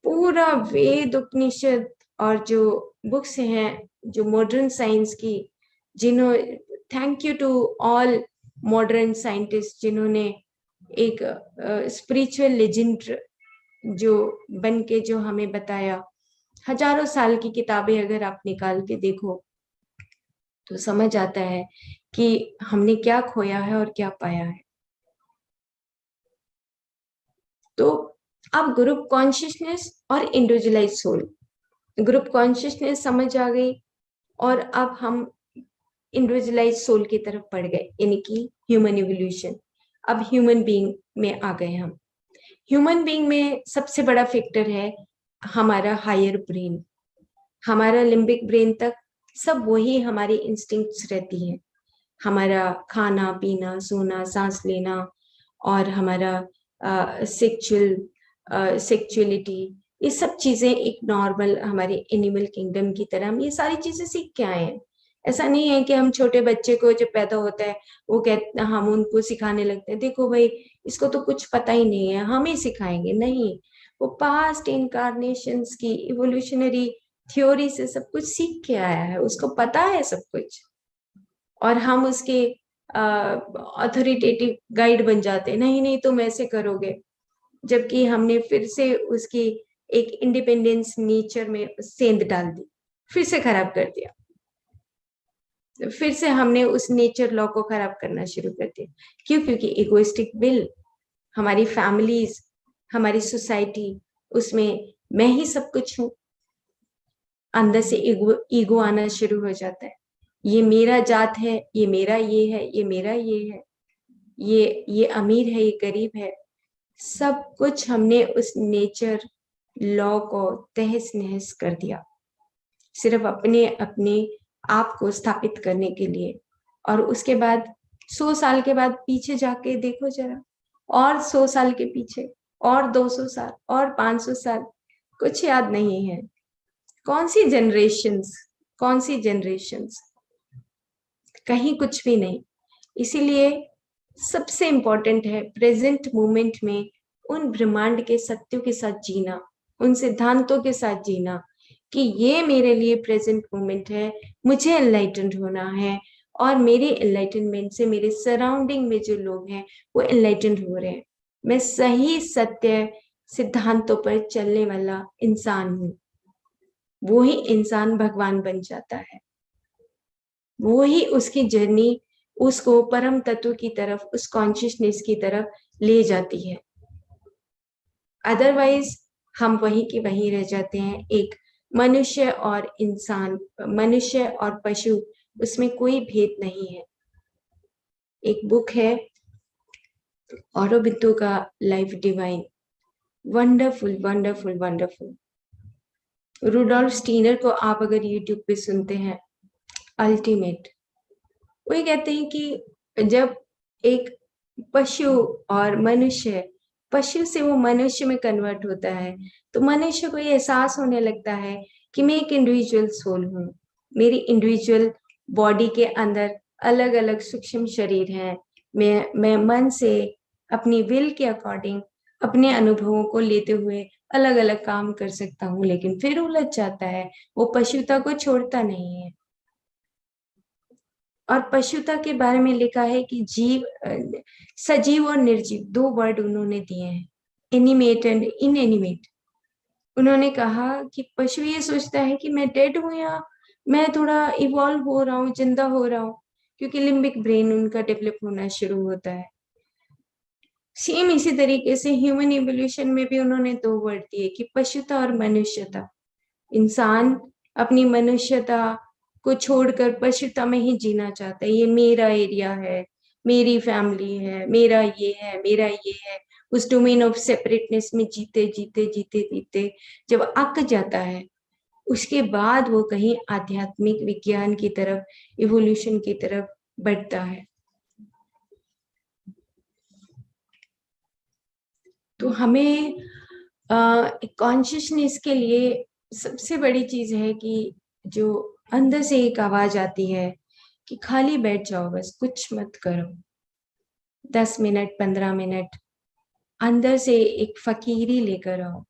पूरा वेद, उपनिषद और जो बुक्स हैं, जो मॉडर्न साइंस की, जिन्हों, thank you to all modern scientist, जिन्होंने एक स्पिरिचुअल लेजेंड जो बन के जो हमें बताया, हजारों साल की किताबें अगर आप निकाल के देखो तो समझ आता है कि हमने क्या खोया है और क्या पाया है। तो अब ग्रुप कॉन्शियसनेस और इंडिविजुअलाइज सोल, ग्रुप कॉन्शियसनेस समझ आ गई, और अब हम इंडिविजुअलाइज सोल की तरफ बढ़ गए, यानी कि ह्यूमन इवोल्यूशन। अब ह्यूमन बीइंग में आ गए हम। ह्यूमन बीइंग में सबसे बड़ा फैक्टर है हमारा हायर ब्रेन, हमारा लिम्बिक ब्रेन तक सब वही हमारी इंस्टिंक्ट्स रहती हैं, हमारा खाना पीना, सोना, सांस लेना, और हमारा सेक्चुअलिटी, ये सब चीजें एक नॉर्मल हमारे एनिमल किंगडम की तरह हम ये सारी चीजें सीख के आए हैं। ऐसा नहीं है कि हम छोटे बच्चे को जब पैदा होता है वो कहते, हम उनको सिखाने लगते हैं, देखो भाई इसको तो कुछ पता ही नहीं है, हम ही सिखाएंगे, नहीं। वो पास्ट इनकारनेशंस की इवोल्यूशनरी थ्योरी से सब कुछ सीख के आया है, उसको पता है सब कुछ, और हम उसके अथॉरिटेटिव गाइड बन जाते हैं, नहीं नहीं तुम ऐसे करोगे, जबकि हमने फिर से उसकी एक इंडिपेंडेंस नेचर में सेंध डाल दी, फिर से खराब कर दिया। फिर से हमने उस नेचर लॉ को खराब करना शुरू कर दिया। क्यों? क्योंकि इगोइस्टिक विल, हमारी फैमिलीज, हमारी सोसाइटी, उसमें मैं ही सब कुछ हूं। अंदर से ईगो आना शुरू हो जाता है। ये मेरा जात है, ये मेरा ये है, ये मेरा ये है, ये अमीर है, ये गरीब है। सब कुछ हमने उस नेचर लॉ को तहस नहस कर दिया, सिर्फ अपने अपने आप को स्थापित करने के लिए। और उसके बाद 100 साल के बाद पीछे जाके देखो जरा, और 100 साल के पीछे, और 200 साल, और 500 साल, कुछ याद नहीं है। कौन सी जनरेशन्स, कौन सी जनरेशन्स, कहीं कुछ भी नहीं। इसीलिए सबसे इंपॉर्टेंट है प्रेजेंट मोमेंट में उन ब्रह्मांड के सत्यों के साथ जीना, उन सिद्धांतों के साथ जीना कि ये मेरे लिए प्रेजेंट मोमेंट है, मुझे एनलाइटेंड होना है, और मेरे एनलाइटनमेंट से मेरे सराउंडिंग में जो लोग हैं वो एनलाइटेंड हो रहे हैं। मैं सही सत्य सिद्धांतों पर चलने वाला इंसान हूँ। वो ही इंसान भगवान बन जाता है, वो ही उसकी जर्नी उसको परम तत्व की तरफ, उस कॉन्शियसनेस की तरफ ले जाती है। अदरवाइज हम वहीं के वहीं रह जाते हैं। एक मनुष्य और इंसान, मनुष्य और पशु, उसमें कोई भेद नहीं है। एक बुक है ऑरोबिंदो का life divine, wonderful wonderful wonderful. Rudolf Steiner को आप अगर यूट्यूब पे सुनते हैं, अल्टीमेट। वही कहते हैं कि जब एक पशु और मनुष्य, पशु से वो मनुष्य में कन्वर्ट होता है, तो मनुष्य को ये एहसास होने लगता है कि मैं एक इंडिविजुअल सोल हूँ। मेरी इंडिविजुअल बॉडी के अंदर अलग अलग सूक्ष्म शरीर हैं। मैं मन से अपनी विल के अकॉर्डिंग अपने अनुभवों को लेते हुए अलग अलग काम कर सकता हूँ, लेकिन फिर उलझ जाता है, वो पशुता को छोड़ता नहीं है। और पशुता के बारे में लिखा है कि जीव, सजीव और निर्जीव, दो वर्ड उन्होंने दिए हैं, एनिमेट एंड इनएनिमेट। उन्होंने कहा कि पशु ये सोचता है कि मैं डेड हूं या मैं थोड़ा इवॉल्व हो रहा हूँ, जिंदा हो रहा हूँ, क्योंकि लिम्बिक ब्रेन उनका डेवलप होना शुरू होता है। सेम इसी तरीके से ह्यूमन इवोल्यूशन में भी उन्होंने दो वर्ड दिए कि पशुता और मनुष्यता। इंसान अपनी मनुष्यता को छोड़कर पशुता में ही जीना चाहता है। ये मेरा एरिया है, मेरी फैमिली है, मेरा ये है, मेरा ये है। उस डोमेन ऑफ सेपरेटनेस में जीते जीते जीते जीते जब अक जाता है, उसके बाद वो कहीं आध्यात्मिक विज्ञान की तरफ, इवोल्यूशन की तरफ बढ़ता है। तो हमें कॉन्शियसनेस के लिए सबसे बड़ी चीज है कि जो अंदर से एक आवाज आती है कि खाली बैठ जाओ, बस कुछ मत करो, 10 मिनट 15 मिनट अंदर से एक फकीरी लेकर आओ,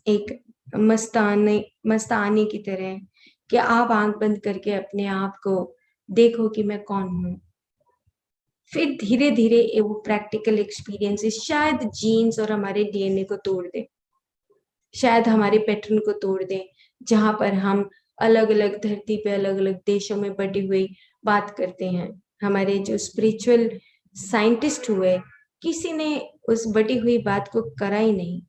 एक मस्ताने की तरह, कि आप आंख बंद करके अपने आप को देखो कि मैं कौन हूं। फिर धीरे धीरे वो प्रैक्टिकल एक्सपीरियंसेस शायद जीन्स और हमारे डीएनए को तोड़ दे, शायद हमारे पैटर्न को तोड़ दें, जहां पर हम अलग अलग धरती पे अलग अलग देशों में बटी हुई बात करते हैं। हमारे जो स्पिरिचुअल साइंटिस्ट हुए, किसी ने उस बटी हुई बात को करा ही नहीं।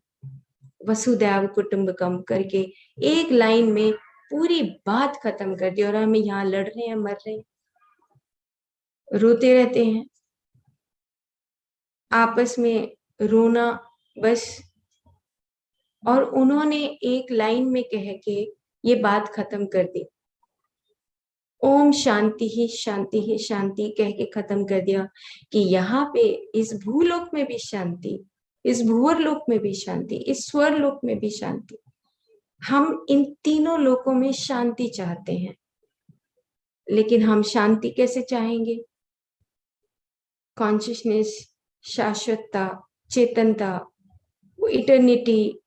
वसुदैव कुटुंबकम करके एक लाइन में पूरी बात खत्म कर दी, और हम यहाँ लड़ रहे हैं, मर रहे हैं, रोते रहते हैं, आपस में रोना बस। और उन्होंने एक लाइन में कह के ये बात खत्म कर दी, ओम शांति ही शांति ही शांति कह के खत्म कर दिया, कि यहाँ पे इस भूलोक में भी शांति, इस भूवर लोक में भी शांति, इस स्वर लोक में भी शांति। हम इन तीनों लोकों में शांति चाहते हैं, लेकिन हम शांति कैसे चाहेंगे? कॉन्शियसनेस, शाश्वतता, चेतनता, eternity,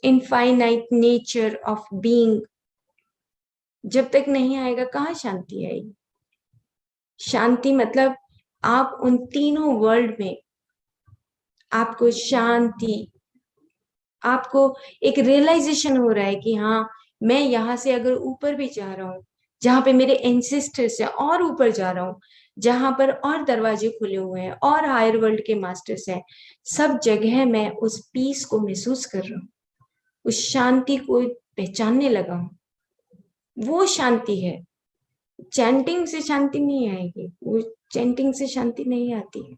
infinite nature of being जब तक नहीं आएगा, कहाँ शांति आएगी? शांति मतलब आप उन तीनों वर्ल्ड में आपको शांति आपको एक रियलाइजेशन हो रहा है कि हाँ, मैं यहाँ से अगर ऊपर भी जा रहा हूँ, जहाँ पे मेरे एंसेस्टर्स हैं, और ऊपर जा रहा हूँ, जहां पर और दरवाजे खुले हुए हैं और हायर वर्ल्ड के मास्टर्स हैं, सब जगह मैं उस पीस को महसूस कर रहा हूँ, उस शांति को पहचानने लगा हूँ। वो शांति है। चैंटिंग से शांति नहीं आएगी, वो चैंटिंग से शांति नहीं आती है।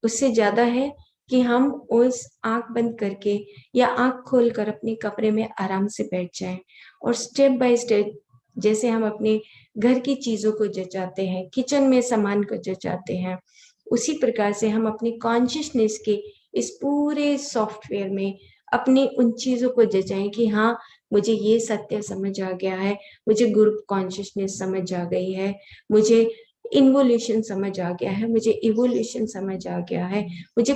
उससे ज्यादा है कि हम उस आंख बंद करके या आंख खोलकर अपने कमरे में आराम से बैठ जाएं और स्टेप बाय स्टेप, जैसे हम अपने घर की चीजों को जचाते हैं, किचन में सामान को जचाते हैं, उसी प्रकार से हम अपनी कॉन्शियसनेस के इस पूरे सॉफ्टवेयर में अपनी उन चीजों को जचाएं कि हाँ, मुझे ये सत्य समझ आ गया है, मुझे ग्रुप कॉन्शियसनेस समझ आ गई है, मुझे इन्वोल्यूशन समझ आ गया है, मुझे इवोल्यूशन समझ आ गया है, मुझे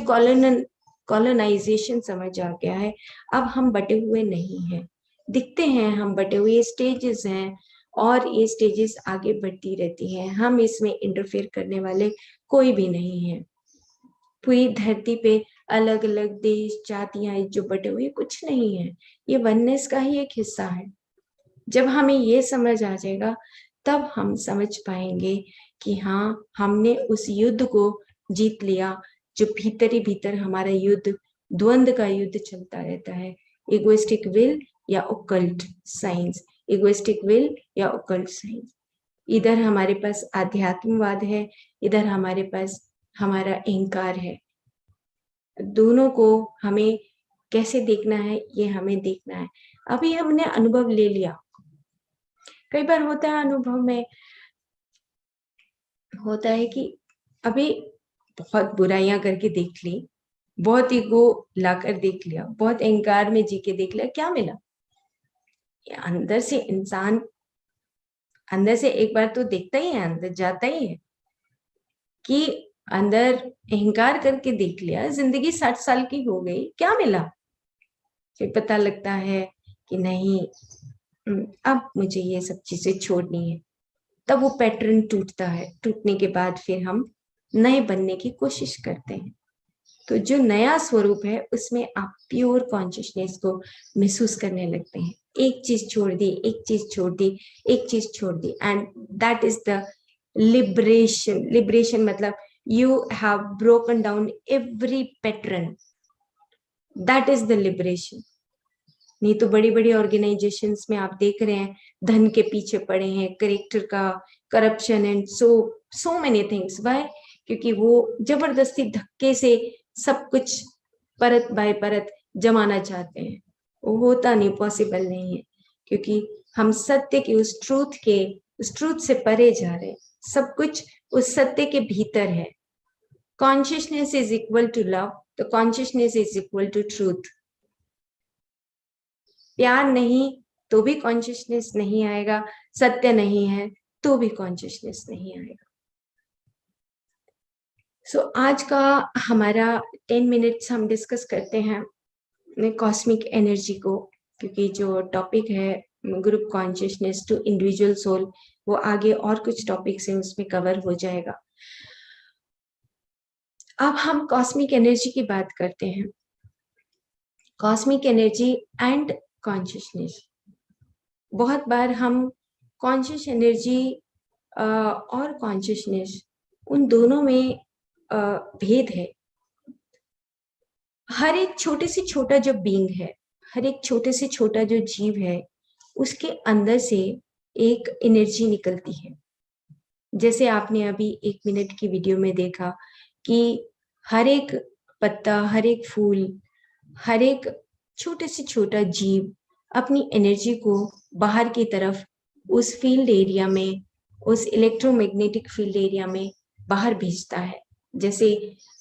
कॉलोनाइजेशन समझ आ गया है। अब हम बटे हुए नहीं हैं, दिखते हैं हम बटे हुए, स्टेजेस हैं और ये स्टेजेस आगे बढ़ती रहती हैं, हम इसमें इंटरफेयर करने वाले कोई भी नहीं है। पूरी धरती पे अलग अलग देश जातियां जो बटे हुए कुछ नहीं है, ये वननेस का ही एक हिस्सा है। जब हमें ये समझ आ जाएगा तब हम समझ पाएंगे कि हाँ, हमने उस युद्ध को जीत लिया, जो भीतर ही भीतर हमारा युद्ध, द्वंद्व का युद्ध चलता रहता है। इगोइस्टिक विल या ओकल्ट साइंस, इगोइस्टिक विल या ओकल्ट साइंस। इधर हमारे पास आध्यात्मवाद है, इधर हमारे पास हमारा अहंकार है। दोनों को हमें कैसे देखना है, ये हमें देखना है। अभी हमने अनुभव ले लिया। कई बार होता है अनुभव में, होता है कि अभी बहुत बुराइयां करके देख ली, बहुत ईगो लाकर देख लिया, बहुत अहंकार में जी के देख लिया, क्या मिला? अंदर से इंसान अंदर से एक बार तो देखता ही है, अंदर जाता ही है कि अंदर अहंकार करके देख लिया, जिंदगी 60 साल की हो गई, क्या मिला? फिर पता लगता है कि नहीं, अब मुझे ये सब चीजें छोड़नी है। तब वो पैटर्न टूटता है, टूटने के बाद फिर हम नए बनने की कोशिश करते हैं। तो जो नया स्वरूप है उसमें आप प्योर कॉन्शियसनेस को महसूस करने लगते हैं। एक चीज छोड़ दी, एक चीज छोड़ दी, एक चीज छोड़ दी, and that is the liberation. Liberation मतलब you have broken down every pattern, that is the liberation. नहीं तो बड़ी बड़ी ऑर्गेनाइजेशंस में आप देख रहे हैं, धन के पीछे पड़े हैं, करेक्टर का corruption and so many things. Why? क्योंकि वो जबरदस्ती धक्के से सब कुछ परत बाय परत जमाना चाहते हैं। वो होता नहीं, पॉसिबल नहीं है, क्योंकि हम सत्य के उस ट्रूथ से परे जा रहे हैं। सब कुछ उस सत्य के भीतर है। Consciousness is equal to love, तो consciousness is equal to truth. प्यार नहीं तो भी कॉन्शियसनेस नहीं आएगा, सत्य नहीं है तो भी कॉन्शियसनेस नहीं आएगा। सो आज का हमारा 10 मिनट्स हम डिस्कस करते हैं कॉस्मिक एनर्जी को, क्योंकि जो टॉपिक है group consciousness to individual soul, वो आगे और कुछ टॉपिक्स हैं उसमें कवर हो जाएगा। अब हम कॉस्मिक एनर्जी की बात करते हैं। कॉस्मिक एनर्जी एंड कॉन्शियसनेस, बहुत बार हम कॉन्शियस एनर्जी और कॉन्शियसनेस, उन दोनों में भेद है। हर एक छोटे से छोटा जो बीइंग है, हर एक छोटे से छोटा जो जीव है, उसके अंदर से एक एनर्जी निकलती है। जैसे आपने अभी 1 मिनट की वीडियो में देखा कि हर एक पत्ता, हर एक फूल, हर एक छोटे से छोटा जीव अपनी एनर्जी को बाहर की तरफ उस फील्ड एरिया में, उस इलेक्ट्रोमैग्नेटिक फील्ड एरिया में बाहर भेजता है। जैसे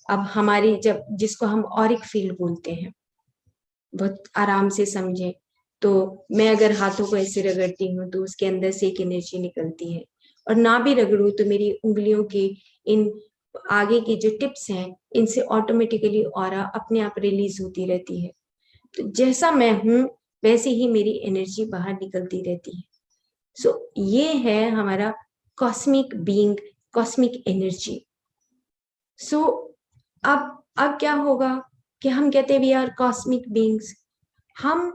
अब हमारी, जब जिसको हम ऑरिक फील्ड बोलते हैं, बहुत आराम से समझे तो मैं अगर हाथों को ऐसे रगड़ती हूँ तो उसके अंदर से एक एनर्जी निकलती है, और ना भी रगड़ू तो मेरी उंगलियों के इन आगे की जो टिप्स हैं, इनसे ऑटोमेटिकली ऑरा अपने आप रिलीज होती रहती है। तो जैसा मैं हूं वैसे ही मेरी एनर्जी बाहर निकलती रहती है। सो ये है हमारा कॉस्मिक बीइंग, कॉस्मिक एनर्जी। सो अब क्या होगा कि हम कहते हैं वी आर कॉस्मिक बीइंग्स। हम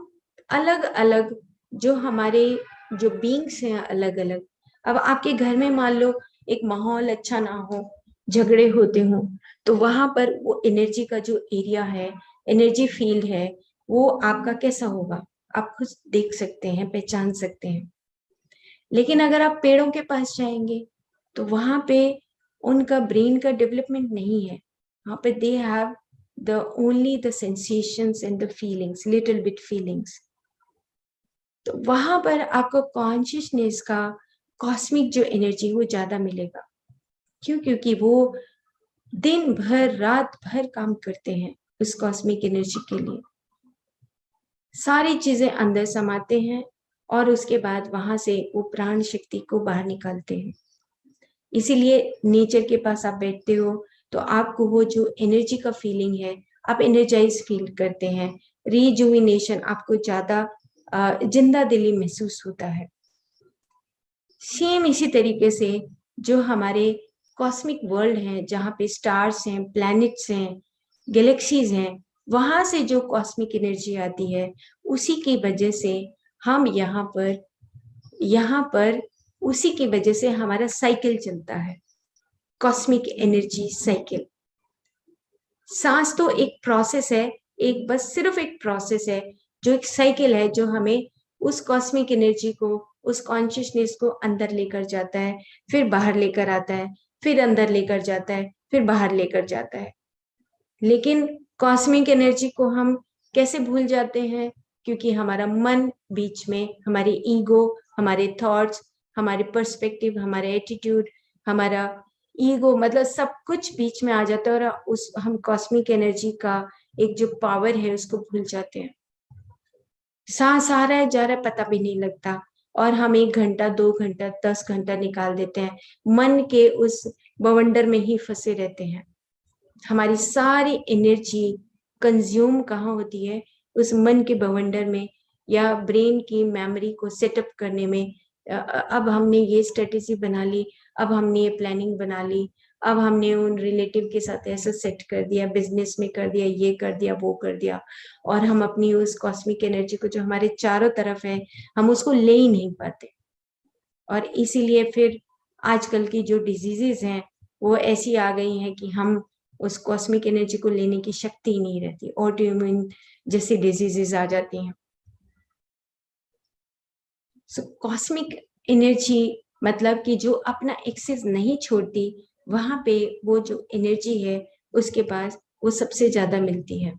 अलग अलग जो हमारे जो बीइंग्स हैं अलग अलग। अब आपके घर में मान लो एक माहौल अच्छा ना हो, झगड़े होते हों, तो वहां पर वो एनर्जी का जो एरिया है, एनर्जी फील्ड है, वो आपका कैसा होगा आप खुद देख सकते हैं, पहचान सकते हैं। लेकिन अगर आप पेड़ों के पास जाएंगे तो वहां पे उनका ब्रेन का डेवलपमेंट नहीं है। वहां पे they have the only the sensations and the feelings, little bit feelings. तो वहां पर आपको कॉन्शियसनेस का कॉस्मिक जो एनर्जी वो ज्यादा मिलेगा। क्यों? क्योंकि वो दिन भर रात भर काम करते हैं उस कॉस्मिक एनर्जी के लिए। सारी चीजें अंदर समाते हैं और उसके बाद वहां से वो प्राण शक्ति को बाहर निकालते हैं। इसीलिए नेचर के पास आप बैठते हो तो आपको वो जो एनर्जी का फीलिंग है, आप एनर्जाइज फील करते हैं, रिजुविनेशन, आपको ज्यादा जिंदा दिली महसूस होता है। सेम इसी तरीके से जो हमारे कॉस्मिक वर्ल्ड हैं, जहाँ पे स्टार्स हैं, प्लैनेट्स हैं, गैलेक्सीज हैं, वहां से जो कॉस्मिक एनर्जी आती है, उसी की वजह से हम यहाँ पर उसी की वजह से हमारा साइकिल चलता है, कॉस्मिक एनर्जी साइकिल। सांस तो एक प्रोसेस है, एक बस सिर्फ एक प्रोसेस है, जो एक साइकिल है, जो हमें उस कॉस्मिक एनर्जी को, उस कॉन्शियसनेस को अंदर लेकर जाता है, फिर बाहर लेकर आता है, फिर अंदर लेकर जाता है, फिर बाहर लेकर जाता है। लेकिन कॉस्मिक एनर्जी को हम कैसे भूल जाते हैं? क्योंकि हमारा मन बीच में, हमारी ईगो, हमारे थॉट्स, हमारे पर्सपेक्टिव, हमारा एटीट्यूड, हमारा ईगो, मतलब सब कुछ बीच में आ जाता है और उस हम कॉस्मिक एनर्जी का एक जो पावर है उसको भूल जाते हैं। सांस आ रहा है जा रहा है पता भी नहीं लगता, और हम 1 घंटा 2 घंटा 10 घंटा निकाल देते हैं, मन के उस बवंडर में ही फंसे रहते हैं। हमारी सारी एनर्जी कंज्यूम कहाँ होती है? उस मन के बवंडर में, या ब्रेन की मेमोरी को सेटअप करने में। अब हमने ये स्ट्रेटेजी बना ली, अब हमने ये प्लानिंग बना ली, अब हमने उन रिलेटिव के साथ ऐसा सेट कर दिया, बिजनेस में कर दिया, ये कर दिया, वो कर दिया, और हम अपनी उस कॉस्मिक एनर्जी को जो हमारे चारों तरफ है, हम उसको ले ही नहीं पाते। और इसीलिए फिर आजकल की जो डिजीजेज हैं वो ऐसी आ गई हैं कि हम उस कॉस्मिक एनर्जी को लेने की शक्ति ही नहीं रहती, ऑटोइम्यून जैसी डिजीजेज आ जाती हैं। सो कॉस्मिक एनर्जी मतलब कि जो अपना एक्सेस नहीं छोड़ती, वहां पे वो जो एनर्जी है उसके पास वो सबसे ज्यादा मिलती है।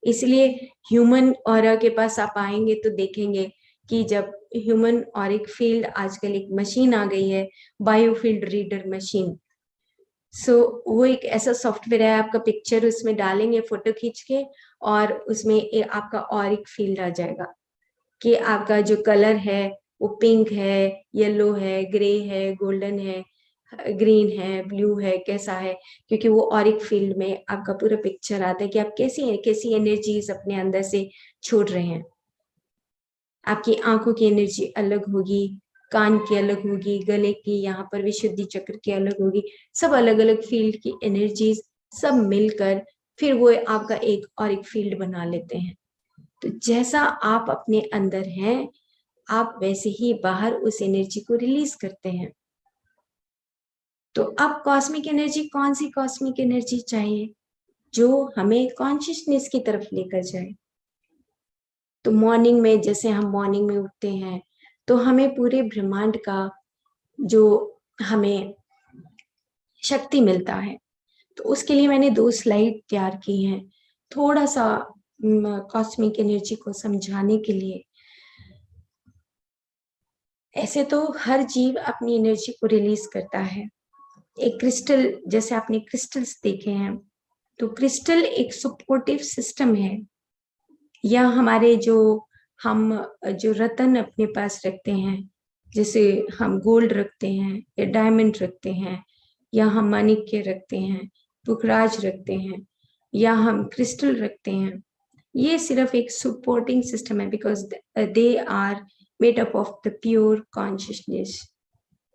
इसलिए ह्यूमन ऑरा के पास आप आएंगे तो देखेंगे कि जब ह्यूमन ऑरिक फील्ड, आजकल एक मशीन आ गई है, बायोफील्ड रीडर मशीन। सो वो एक ऐसा सॉफ्टवेयर है, आपका पिक्चर उसमें डालेंगे फोटो खींच के, और उसमें आपका ऑरिक फील्ड आ जाएगा कि आपका जो कलर है वो पिंक है, येलो है, ग्रे है, गोल्डन है, ग्रीन है, ब्लू है, कैसा है। क्योंकि वो ऑरिक फील्ड में आपका पूरा पिक्चर आता है कि आप कैसी एनर्जीज अपने अंदर से छोड़ रहे हैं। आपकी आंखों की एनर्जी अलग होगी, कान की अलग होगी, गले की, यहाँ पर विशुद्धि चक्र की अलग होगी, सब अलग अलग फील्ड की एनर्जीज सब मिलकर फिर वो आपका एक और एक फील्ड बना लेते हैं। तो जैसा आप अपने अंदर हैं, आप वैसे ही बाहर उस एनर्जी को रिलीज करते हैं। तो अब कॉस्मिक एनर्जी, कौन सी कॉस्मिक एनर्जी चाहिए? जो हमें कॉन्शियसनेस की तरफ लेकर जाए। तो मॉर्निंग में, जैसे हम मॉर्निंग में उठते हैं तो हमें पूरे ब्रह्मांड का जो हमें शक्ति मिलता है, तो उसके लिए मैंने 2 स्लाइड तैयार की हैं, थोड़ा सा कॉस्मिक एनर्जी को समझाने के लिए। ऐसे तो हर जीव अपनी एनर्जी को रिलीज करता है। एक क्रिस्टल, जैसे आपने क्रिस्टल्स देखे हैं, तो क्रिस्टल एक सपोर्टिव सिस्टम है, या हमारे जो हम जो रत्न अपने पास रखते हैं, जैसे हम गोल्ड रखते हैं या डायमंड रखते हैं, या हम माणिक्य रखते हैं, पुखराज रखते हैं, या हम क्रिस्टल रखते हैं, ये सिर्फ एक सपोर्टिंग सिस्टम है, because they are made up of the pure consciousness.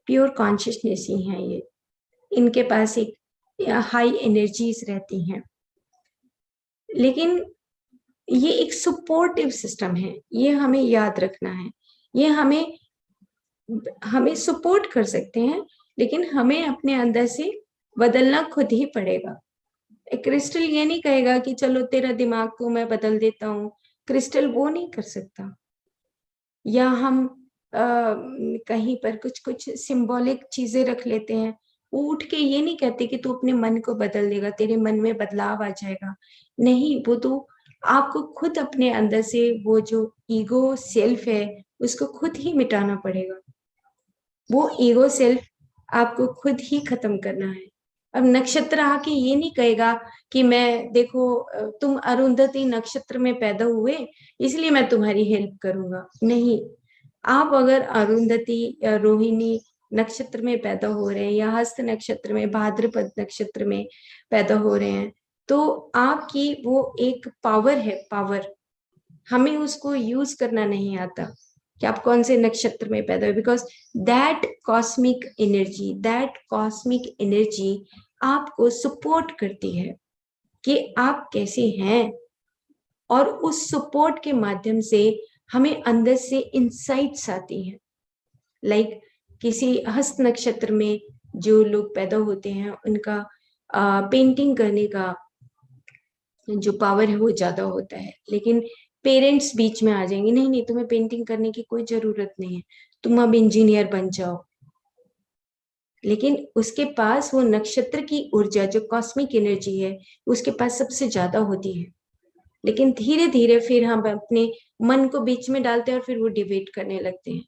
Pure consciousness ही है ये, इनके पास एक हाई एनर्जीज रहती हैं। लेकिन ये एक सपोर्टिव सिस्टम है, ये हमें याद रखना है। ये हमें हमें सपोर्ट कर सकते हैं, लेकिन हमें अपने अंदर से बदलना खुद ही पड़ेगा। क्रिस्टल ये नहीं कहेगा कि चलो तेरा दिमाग को मैं बदल देता हूँ, क्रिस्टल वो नहीं कर सकता। या हम कहीं पर कुछ कुछ सिंबॉलिक चीजें रख लेते हैं, वो उठ के ये नहीं कहते कि तू अपने मन को बदल देगा, तेरे मन में बदलाव आ जाएगा। नहीं, वो तो आपको खुद अपने अंदर से वो जो ईगो सेल्फ है उसको खुद ही मिटाना पड़ेगा। वो ईगो सेल्फ आपको खुद ही खत्म करना है। अब नक्षत्र आके ये नहीं कहेगा कि मैं देखो तुम अरुंधति नक्षत्र में पैदा हुए इसलिए मैं तुम्हारी हेल्प करूंगा। नहीं, आप अगर अरुंधति या रोहिणी नक्षत्र में पैदा हो रहे हैं या हस्त नक्षत्र में, भाद्रपद नक्षत्र में पैदा हो रहे हैं, तो आपकी वो एक पावर है, पावर। हमें उसको यूज करना नहीं आता कि आप कौन से नक्षत्र में पैदा हुए, बिकॉज दैट कॉस्मिक एनर्जी आपको सपोर्ट करती है कि आप कैसे हैं, और उस सपोर्ट के माध्यम से हमें अंदर से इंसाइट्स आती हैं। लाइक किसी हस्त नक्षत्र में जो लोग पैदा होते हैं उनका पेंटिंग करने का जो पावर है वो ज्यादा होता है, लेकिन पेरेंट्स बीच में आ जाएंगे, नहीं नहीं तुम्हें पेंटिंग करने की कोई जरूरत नहीं है, तुम अब इंजीनियर बन जाओ। लेकिन उसके पास वो नक्षत्र की ऊर्जा जो कॉस्मिक एनर्जी है उसके पास सबसे ज्यादा होती है। लेकिन धीरे धीरे फिर हम अपने मन को बीच में डालते हैं और फिर वो डिबेट करने लगते हैं।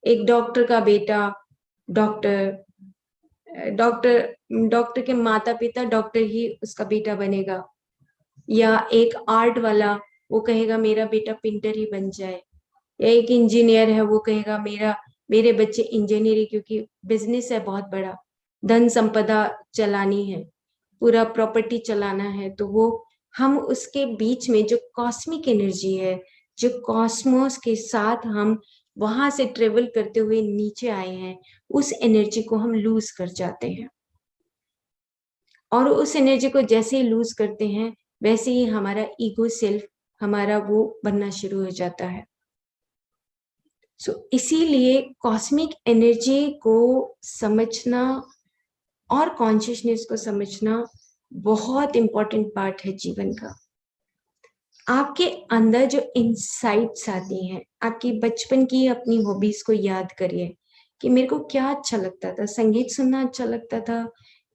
एक डॉक्टर का बेटा डॉक्टर डॉक्टर डॉक्टर के माता पिता डॉक्टर ही उसका बेटा बनेगा, या एक आर्ट वाला वो कहेगा मेरा बेटा पेंटर ही बन जाए, या एक इंजीनियर है वो कहेगा मेरे बच्चे इंजीनियर, क्योंकि बिजनेस है बहुत बड़ा, धन संपदा चलानी है, पूरा प्रॉपर्टी चलाना है। तो वो हम उसके बीच में जो कॉस्मिक एनर्जी है, जो कॉस्मोस के साथ हम वहां से ट्रेवल करते हुए नीचे आए हैं, उस एनर्जी को हम लूज कर जाते हैं। और उस एनर्जी को जैसे ही लूज करते हैं वैसे ही हमारा ईगो सेल्फ हमारा वो बनना शुरू हो जाता है। इसीलिए कॉस्मिक एनर्जी को समझना और कॉन्शियसनेस को समझना बहुत इंपॉर्टेंट पार्ट है जीवन का। आपके अंदर जो इंसाइट्स आती हैं, आपकी बचपन की अपनी हॉबीज को याद करिए कि मेरे को क्या अच्छा लगता था, संगीत सुनना अच्छा लगता था,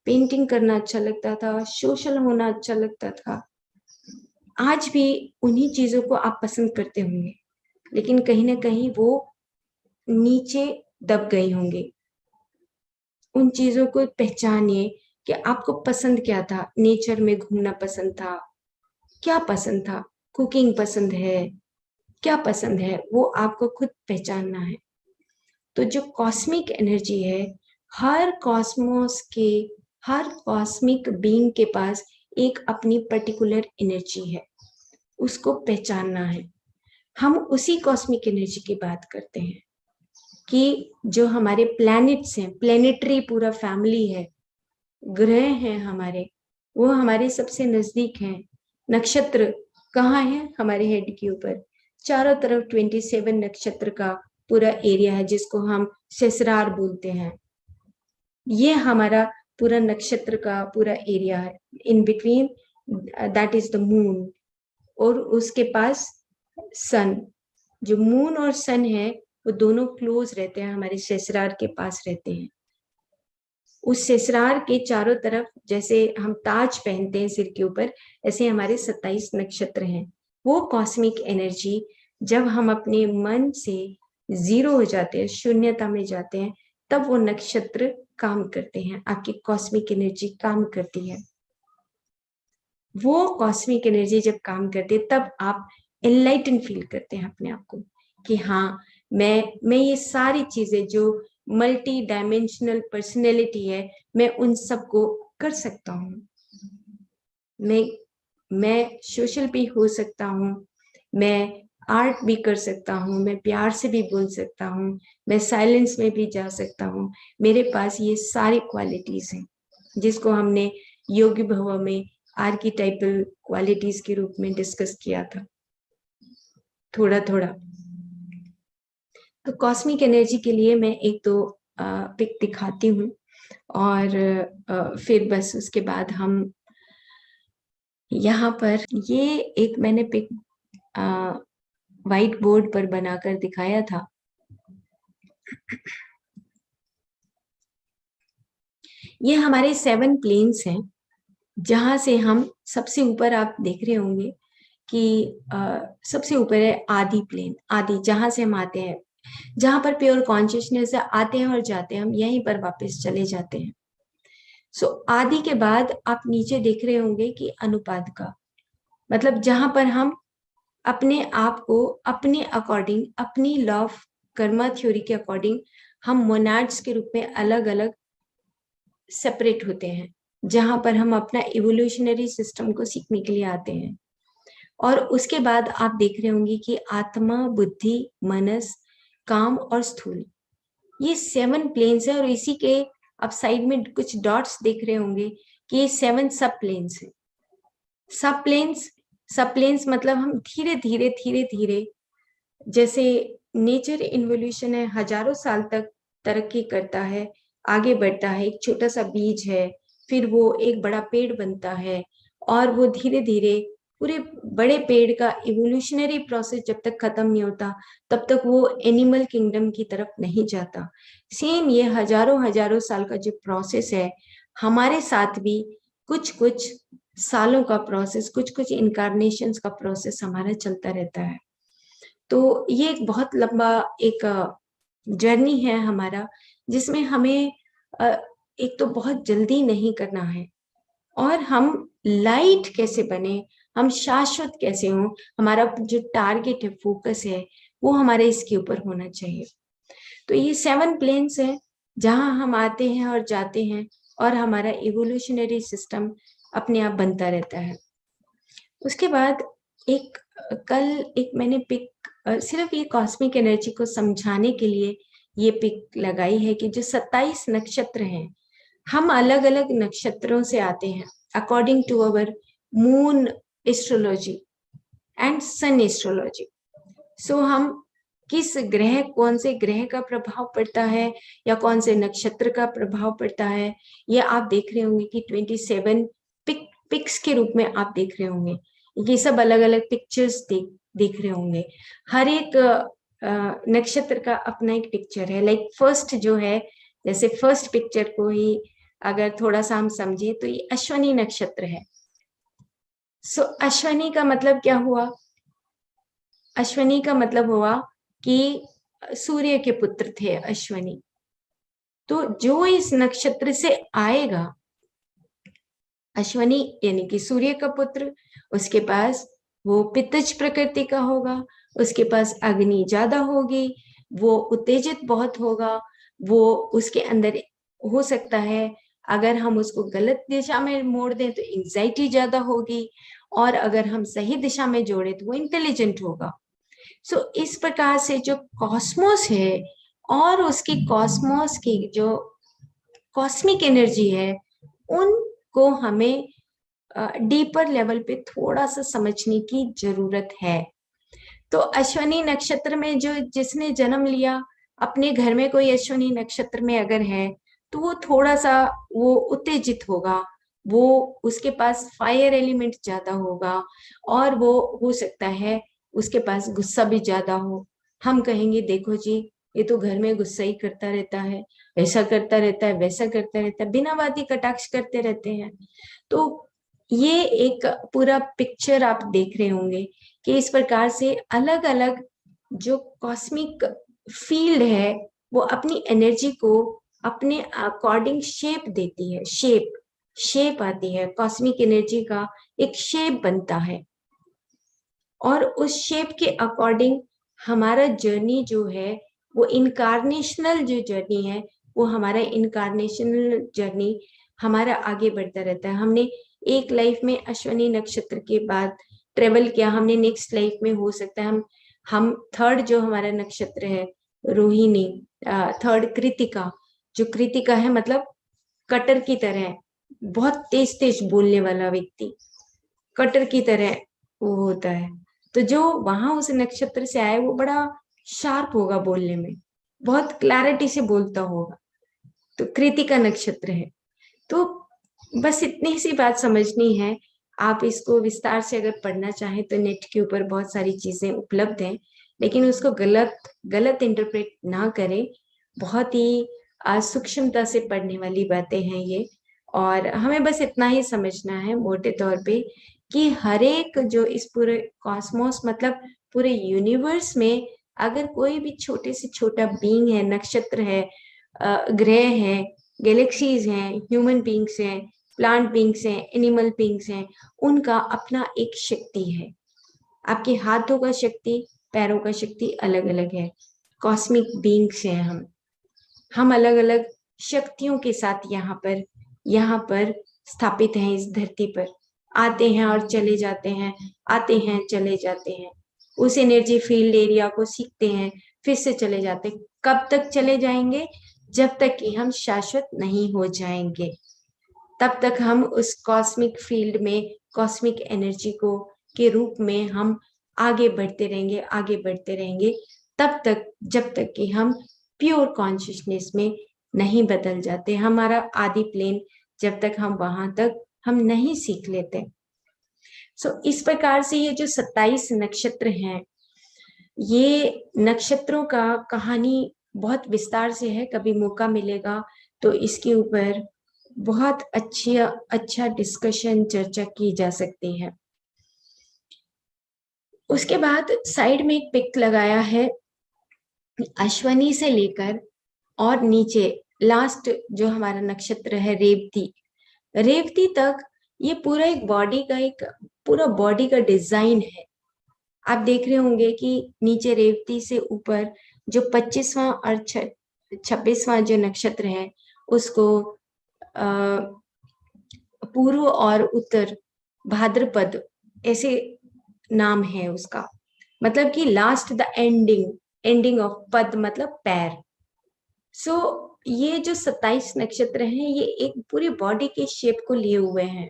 पेंटिंग करना अच्छा लगता था, सोशल होना अच्छा लगता था। आज भी उन्हीं चीजों को आप पसंद करते होंगे, लेकिन कहीं ना कहीं वो नीचे दब गई होंगे। उन चीजों को पहचानिए कि आपको पसंद क्या था। नेचर में घूमना पसंद था, क्या पसंद था, कुकिंग पसंद है, क्या पसंद है, वो आपको खुद पहचानना है। तो जो कॉस्मिक एनर्जी है, हर कॉस्मोस के, हर कॉस्मिक बीइंग के पास एक अपनी पर्टिकुलर एनर्जी है, उसको पहचानना है। हम उसी कॉस्मिक एनर्जी की बात करते हैं कि जो हमारे प्लैनेट्स हैं, प्लेनेटरी पूरा फैमिली है, ग्रह हैं हमारे, वो हमारे सबसे नजदीक हैं। नक्षत्र कहाँ है? हमारे हेड के ऊपर, चारों तरफ 27 नक्षत्र का पूरा एरिया है जिसको हम सहस्रार बोलते हैं। ये हमारा पूरा नक्षत्र का पूरा एरिया है। In between that is the moon, और उसके पास सन। जो मून और सन है वो दोनों क्लोज रहते हैं, हमारे सहस्रार के पास रहते हैं। उस सहस्रार के चारों तरफ जैसे हम ताज पहनते हैं सिर के ऊपर, ऐसे हमारे 27 नक्षत्र हैं। वो कॉस्मिक एनर्जी जब हम अपने मन से जीरो हो जाते हैं, शून्यता में जाते हैं, तब वो नक्षत्र काम करते हैं, आपकी कॉस्मिक एनर्जी काम करती है। वो कॉस्मिक एनर्जी जब काम करती है तब आप एनलाइटन फील करते हैं अपने आप को कि हाँ, मैं ये सारी चीजें जो मल्टी डायमेंशनल पर्सनैलिटी है, मैं उन सबको कर सकता हूँ। मैं सोशल भी हो सकता हूँ, मैं आर्ट भी कर सकता हूँ, मैं प्यार से भी बोल सकता हूँ, मैं साइलेंस में भी जा सकता हूँ। मेरे पास ये सारी क्वालिटीज हैं जिसको हमने योगी भव में आर्कीटाइपल क्वालिटीज के रूप में डिस्कस किया था थोड़ा थोड़ा। तो कॉस्मिक एनर्जी के लिए मैं एक दो पिक दिखाती हूँ और फिर बस उसके बाद हम यहाँ पर ये एक मैंने पिक व्हाइट बोर्ड पर बनाकर दिखाया था। ये हमारे 7 प्लेन्स हैं, जहां से हम सबसे ऊपर आप देख रहे होंगे कि सबसे ऊपर है आदि प्लेन, आदि जहां से हम आते हैं, जहां पर प्योर कॉन्शियसनेस से आते हैं और जाते हैं, हम यहीं पर वापस चले जाते हैं। सो आदि के बाद आप नीचे देख रहे होंगे कि अनुपात का मतलब जहां पर हम अपने आप को अपने अकॉर्डिंग, अपनी लॉ ऑफ कर्मा थ्योरी के अकॉर्डिंग हम मोनाड्स के रूप में अलग अलग सेपरेट होते हैं, जहां पर हम अपना इवोल्यूशनरी सिस्टम को सीखने के लिए आते हैं। और उसके बाद आप देख रहे होंगे कि आत्मा, बुद्धि, मनस, काम और स्थूल, ये 7 प्लेन्स है। और इसी के आप साइड में कुछ डॉट्स देख रहे होंगे कि ये 7 सब प्लेन्स है। सब प्लेन्स मतलब हम धीरे धीरे धीरे धीरे, जैसे नेचर इन्वोल्यूशन है, हजारों साल तक तरक्की करता है, आगे बढ़ता है। एक छोटा सा बीज है, फिर वो एक बड़ा पेड़ बनता है, और वो धीरे धीरे पूरे बड़े पेड़ का इवोल्यूशनरी प्रोसेस जब तक खत्म नहीं होता तब तक वो एनिमल किंगडम की तरफ नहीं जाता। सेम ये हजारों हजारों साल का जो प्रोसेस है, हमारे साथ भी कुछ कुछ सालों का प्रोसेस, कुछ कुछ इनकारनेशंस का प्रोसेस हमारा चलता रहता है। तो ये एक बहुत लंबा एक जर्नी है हमारा, जिसमें हमें एक तो बहुत जल्दी नहीं करना है, और हम लाइट कैसे बने, हम शाश्वत कैसे हों, हमारा जो टारगेट है, फोकस है, वो हमारे इसके ऊपर होना चाहिए। तो ये 7 प्लेन्स है जहां हम आते हैं और जाते हैं, और हमारा इवोल्यूशनरी सिस्टम अपने आप बनता रहता है। उसके बाद एक कल एक मैंने पिक सिर्फ ये कॉस्मिक एनर्जी को समझाने के लिए ये पिक लगाई है कि जो 27 नक्षत्र हैं, हम अलग अलग नक्षत्रों से आते हैं according to our moon astrology and sun astrology. So हम किस ग्रह, कौन से ग्रह का प्रभाव पड़ता है या कौन से नक्षत्र का प्रभाव पड़ता है, ये आप देख रहे होंगे कि 27 पिक्स के रूप में आप देख रहे होंगे। ये सब अलग अलग पिक्चर्स देख रहे होंगे। हर एक नक्षत्र का अपना एक पिक्चर है। लाइक फर्स्ट जो है, जैसे फर्स्ट पिक्चर को ही अगर थोड़ा सा हम समझे तो ये अश्वनी नक्षत्र है। सो अश्वनी का मतलब क्या हुआ? अश्वनी का मतलब हुआ कि सूर्य के पुत्र थे अश्वनी। तो जो इस नक्षत्र से आएगा, अश्वनी यानी कि सूर्य का पुत्र, उसके पास वो पित्तज प्रकृति का होगा, उसके पास अग्नि ज्यादा होगी, वो उत्तेजित बहुत होगा, वो उसके अंदर हो सकता है अगर हम उसको गलत दिशा में मोड़ दें तो एंजाइटी ज्यादा होगी, और अगर हम सही दिशा में जोड़े तो वो इंटेलिजेंट होगा। सो इस प्रकार से जो कॉस्मोस है और उसकी कॉस्मोस की जो कॉस्मिक एनर्जी है, उनको हमें डीपर लेवल पे थोड़ा सा समझने की जरूरत है। तो अश्वनी नक्षत्र में जो जिसने जन्म लिया, अपने घर में कोई अश्वनी नक्षत्र में अगर है तो वो थोड़ा सा वो उत्तेजित होगा, वो उसके पास फायर एलिमेंट ज्यादा होगा, और वो हो सकता है उसके पास गुस्सा भी ज्यादा हो। हम कहेंगे देखो जी, ये तो घर में गुस्सा ही करता रहता है, ऐसा करता रहता है, वैसा करता रहता है, बिना बात ही कटाक्ष करते रहते हैं। तो ये एक पूरा पिक्चर आप देख रहे होंगे कि इस प्रकार से अलग अलग जो कॉस्मिक फील्ड है वो अपनी एनर्जी को अपने अकॉर्डिंग शेप देती है। शेप आती है, कॉस्मिक एनर्जी का एक शेप बनता है, और उस शेप के अकॉर्डिंग हमारा जर्नी जो है वो इनकारनेशनल जो जर्नी है, वो हमारा इनकारनेशनल जर्नी हमारा आगे बढ़ता रहता है। हमने एक लाइफ में अश्वनी नक्षत्र के बाद ट्रेवल किया, हमने नेक्स्ट लाइफ में हो सकता है हम थर्ड जो हमारा नक्षत्र है रोहिणी, थर्ड कृतिका, जो कृतिका है मतलब कटर की तरह है, बहुत तेज तेज बोलने वाला व्यक्ति, कटर की तरह वो होता है। तो जो वहां उस नक्षत्र से आए वो बड़ा शार्प होगा बोलने में, बहुत क्लैरिटी से बोलता होगा। तो कृतिका नक्षत्र है। तो बस इतनी सी बात समझनी है। आप इसको विस्तार से अगर पढ़ना चाहें तो नेट के ऊपर बहुत सारी चीजें उपलब्ध हैं, लेकिन उसको गलत गलत इंटरप्रेट ना करें। बहुत ही सूक्ष्मता से पढ़ने वाली बातें हैं ये। और हमें बस इतना ही समझना है मोटे तौर पे कि हर एक जो इस पूरे कॉस्मोस मतलब पूरे यूनिवर्स में अगर कोई भी छोटे से छोटा बीइंग है, नक्षत्र है, ग्रह है, गैलेक्सीज हैं, ह्यूमन बींग्स हैं, प्लांट बींग्स हैं, एनिमल बींग्स हैं, उनका अपना एक शक्ति है। आपके हाथों का शक्ति, पैरों का शक्ति अलग अलग है। कॉस्मिक बींग्स हैं हम अलग अलग शक्तियों के साथ यहाँ पर स्थापित हैं इस धरती पर। आते हैं और चले जाते हैं, आते हैं चले जाते हैं, उस एनर्जी फील्ड एरिया को सीखते हैं, फिर से चले जाते हैं। कब तक चले जाएंगे? जब तक कि हम शाश्वत नहीं हो जाएंगे, तब तक हम उस कॉस्मिक फील्ड में कॉस्मिक एनर्जी को के रूप में हम आगे बढ़ते रहेंगे, आगे बढ़ते रहेंगे, तब तक जब तक कि हम प्योर कॉन्शियसनेस में नहीं बदल जाते। हमारा आदि प्लेन जब तक हम वहां तक हम नहीं सीख लेते। इस प्रकार से ये जो 27 नक्षत्र हैं, ये नक्षत्रों का कहानी बहुत विस्तार से है। कभी मौका मिलेगा तो इसके ऊपर बहुत अच्छा डिस्कशन, चर्चा की जा सकती है। उसके बाद साइड में एक पिक लगाया है, अश्वनी से लेकर और नीचे लास्ट जो हमारा नक्षत्र है रेवती, रेवती तक ये पूरा एक पूरा बॉडी का डिजाइन है। आप देख रहे होंगे कि नीचे रेवती से ऊपर जो 25वां और 26वां जो नक्षत्र है उसको पूर्व और उत्तर भाद्रपद ऐसे नाम है उसका, मतलब कि लास्ट द एंडिंग ऑफ पद मतलब पैर। ये जो 27 नक्षत्र हैं ये एक पूरी बॉडी के शेप को लिए हुए हैं।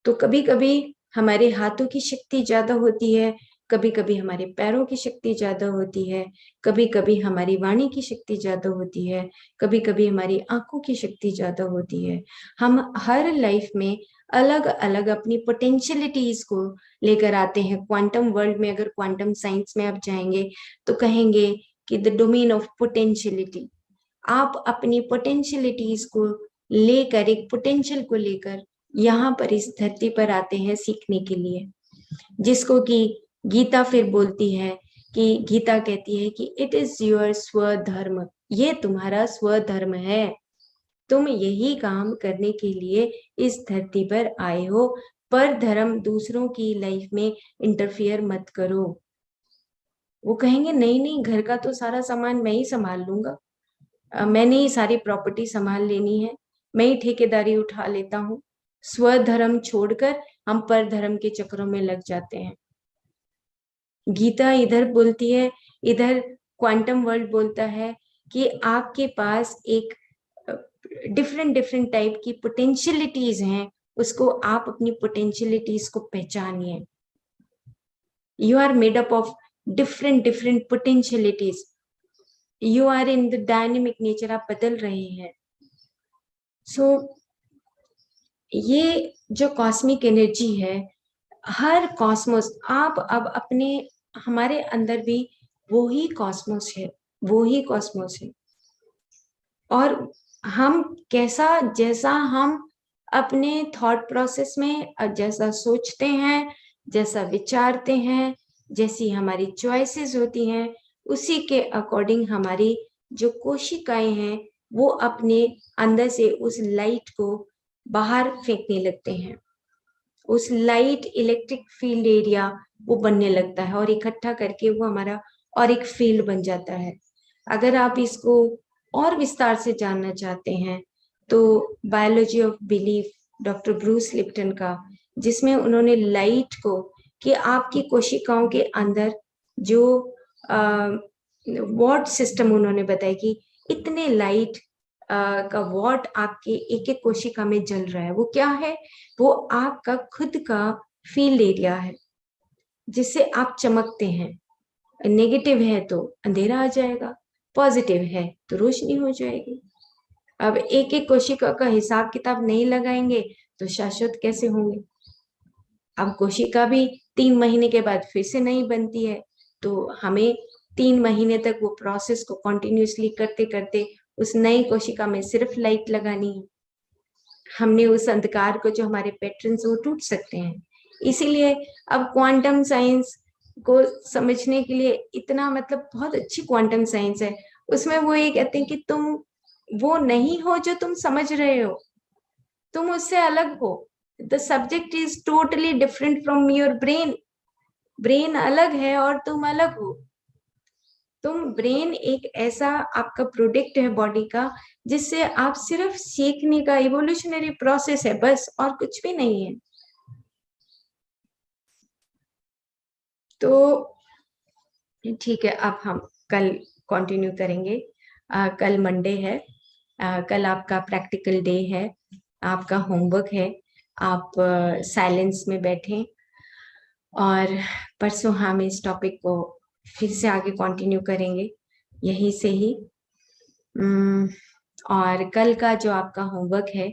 तो कभी कभी हमारे हाथों की शक्ति ज्यादा होती है, कभी कभी हमारे पैरों की शक्ति ज्यादा होती है, कभी कभी हमारी वाणी की शक्ति ज्यादा होती है, कभी कभी हमारी आंखों की शक्ति ज्यादा होती है। हम हर लाइफ में अलग अलग अपनी पोटेंशियलिटीज को लेकर आते हैं। क्वांटम वर्ल्ड में अगर क्वांटम साइंस में आप जाएंगे तो कहेंगे कि द डोमेन ऑफ पोटेंशियलिटी। आप अपनी पोटेंशियलिटीज को लेकर, एक पोटेंशियल को लेकर यहाँ पर इस धरती पर आते हैं सीखने के लिए, जिसको कि गीता फिर बोलती है कि गीता कहती है कि इट इज योर स्वधर्म, ये तुम्हारा स्वधर्म है, तुम यही काम करने के लिए इस धरती पर आए हो। पर धर्म दूसरों की लाइफ में इंटरफियर मत करो। वो कहेंगे नहीं नहीं, घर का तो सारा सामान मैं ही संभाल लूंगा, मैंने ही सारी प्रॉपर्टी संभाल लेनी है, मैं ही ठेकेदारी उठा लेता हूँ। स्वधर्म छोड़कर हम पर धर्म के चक्रों में लग जाते हैं। गीता इधर बोलती है, इधर क्वांटम वर्ल्ड बोलता है कि आपके पास एक डिफरेंट डिफरेंट टाइप की पोटेंशियलिटीज हैं, उसको आप अपनी पोटेंशियलिटीज को पहचानिए। You are made up of different different potentialities, you are in the dynamic nature, आप बदल रहे हैं। ये जो कॉस्मिक एनर्जी है, हर कॉस्मोस, आप अब अपने हमारे अंदर भी वो ही कॉस्मोस है, वो ही कॉस्मोस है। और हम जैसा हम अपने थॉट प्रोसेस में जैसा सोचते हैं, जैसा विचारते हैं, जैसी हमारी चॉइसेस होती हैं, उसी के अकॉर्डिंग हमारी जो कोशिकाएं हैं वो अपने अंदर से उस लाइट को बाहर फेंकने लगते हैं। उस लाइट इलेक्ट्रिक फील्ड एरिया वो बनने लगता है और इकट्ठा करके वो हमारा और एक फील्ड बन जाता है। अगर आप इसको और विस्तार से जानना चाहते हैं तो biology of belief doctor Bruce Lipton का, जिसमें उन्होंने लाइट को कि आपकी कोशिकाओं के अंदर जो वॉट सिस्टम उन्होंने बताया कि इतने लाइट का वॉट आपके एक एक कोशिका में जल रहा है, वो क्या है? वो आपका खुद का फील्ड एरिया है जिससे आप चमकते हैं। नेगेटिव है तो अंधेरा आ जाएगा, पॉजिटिव है तो रोशनी हो जाएगी। अब एक एक कोशिका का हिसाब किताब नहीं लगाएंगे तो शाश्वत कैसे होंगे? अब कोशिका भी 3 महीने के बाद फिर से नहीं बनती है, तो हमें 3 महीने तक वो प्रोसेस को कंटिन्यूअसली करते करते उस नई कोशिका में सिर्फ लाइट लगानी है। हमने उस अंधकार को, जो हमारे पैटर्न्स, वो टूट सकते हैं। इसीलिए अब क्वांटम साइंस को समझने के लिए इतना, मतलब बहुत अच्छी क्वांटम साइंस है, उसमें वो ये कहते हैं कि तुम वो नहीं हो जो तुम समझ रहे हो, तुम उससे अलग हो। The subject is totally different from your brain. Brain अलग है और तुम अलग हो। तुम ब्रेन एक ऐसा आपका प्रोडक्ट है बॉडी का, जिससे आप सिर्फ सीखने का इवोल्यूशनरी प्रोसेस है, बस, और कुछ भी नहीं है। तो ठीक है, अब हम कल कंटिन्यू करेंगे। कल मंडे है, कल आपका प्रैक्टिकल डे है, आपका होमवर्क है। आप साइलेंस में बैठें और परसों हम इस टॉपिक को फिर से आगे कंटिन्यू करेंगे यहीं से ही। और कल का जो आपका होमवर्क है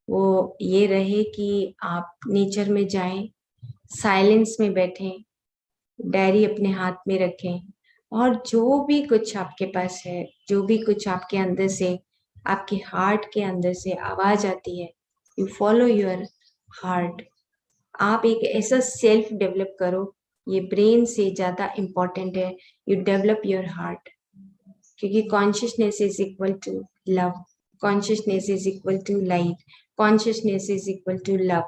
वो ये रहे कि आप नेचर में जाएं, साइलेंस में बैठें, डायरी अपने हाथ में रखें, और जो भी कुछ आपके पास है, जो भी कुछ आपके अंदर से, आपके हार्ट के अंदर से आवाज आती है, यू फॉलो योर हार्ट। आप एक ऐसा सेल्फ डेवलप करो, ये ब्रेन से ज्यादा इम्पोर्टेंट है, यू डेवलप योर हार्ट। क्योंकि consciousness is equal to love, consciousness is equal to light, consciousness is equal to love.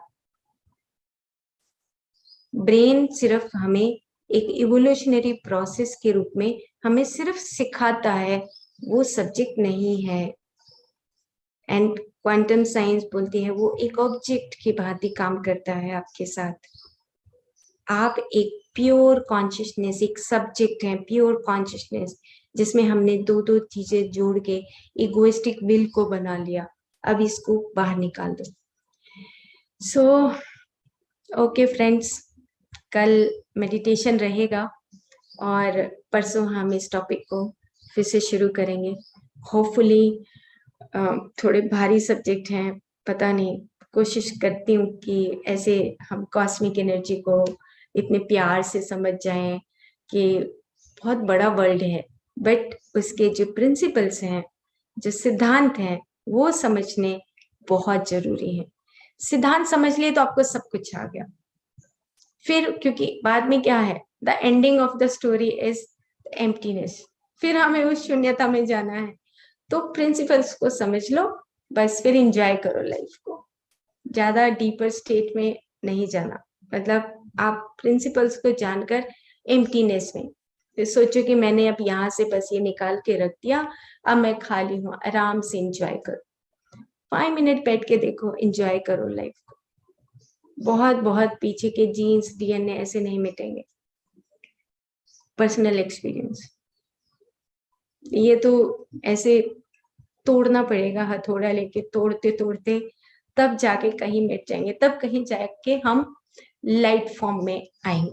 Brain सिर्फ हमें एक इवोल्यूशनरी प्रोसेस के रूप में हमें सिर्फ सिखाता है, वो सब्जेक्ट नहीं है। एंड क्वांटम साइंस बोलती है वो एक ऑब्जेक्ट की भांति काम करता है आपके साथ। आप एक प्योर कॉन्शियसनेस, एक सब्जेक्ट है, प्योर कॉन्शियसनेस, जिसमें हमने दो दो चीजें जोड़ के इगोइस्टिक विल को बना लिया। अब इसको बाहर निकाल दो। सो ओके फ्रेंड्स, कल मेडिटेशन रहेगा और परसों हम इस टॉपिक को फिर से शुरू करेंगे। होपफुली थोड़े भारी सब्जेक्ट हैं, पता नहीं, कोशिश करती हूँ कि ऐसे हम कॉस्मिक एनर्जी को इतने प्यार से समझ जाएं कि बहुत बड़ा वर्ल्ड है, बट उसके जो प्रिंसिपल्स हैं, जो सिद्धांत हैं, वो समझने बहुत जरूरी है। सिद्धांत समझ लिए तो आपको सब कुछ आ गया। फिर क्योंकि बाद में क्या है, the ending of the story is emptiness, फिर हमें उस शून्यता में जाना है। तो प्रिंसिपल्स को समझ लो बस, फिर एंजॉय करो लाइफ को, ज्यादा डीपर स्टेट में नहीं जाना। मतलब आप प्रिंसिपल्स को जानकर एम्प्टीनेस में फिर सोचो कि मैंने अब यहाँ से बस ये निकाल के रख दिया, अब मैं खाली हूँ, आराम से एंजॉय करो। 5 मिनट बैठ के देखो, एंजॉय करो लाइफ को। बहुत बहुत पीछे के जीन्स, डीएनए ऐसे नहीं मिटेंगे। पर्सनल एक्सपीरियंस, ये तो ऐसे तोड़ना पड़ेगा, हथौड़ा लेके तोड़ते तोड़ते तब जाके कहीं मिट जाएंगे, तब कहीं जाके हम लाइट फॉर्म में आएंगे।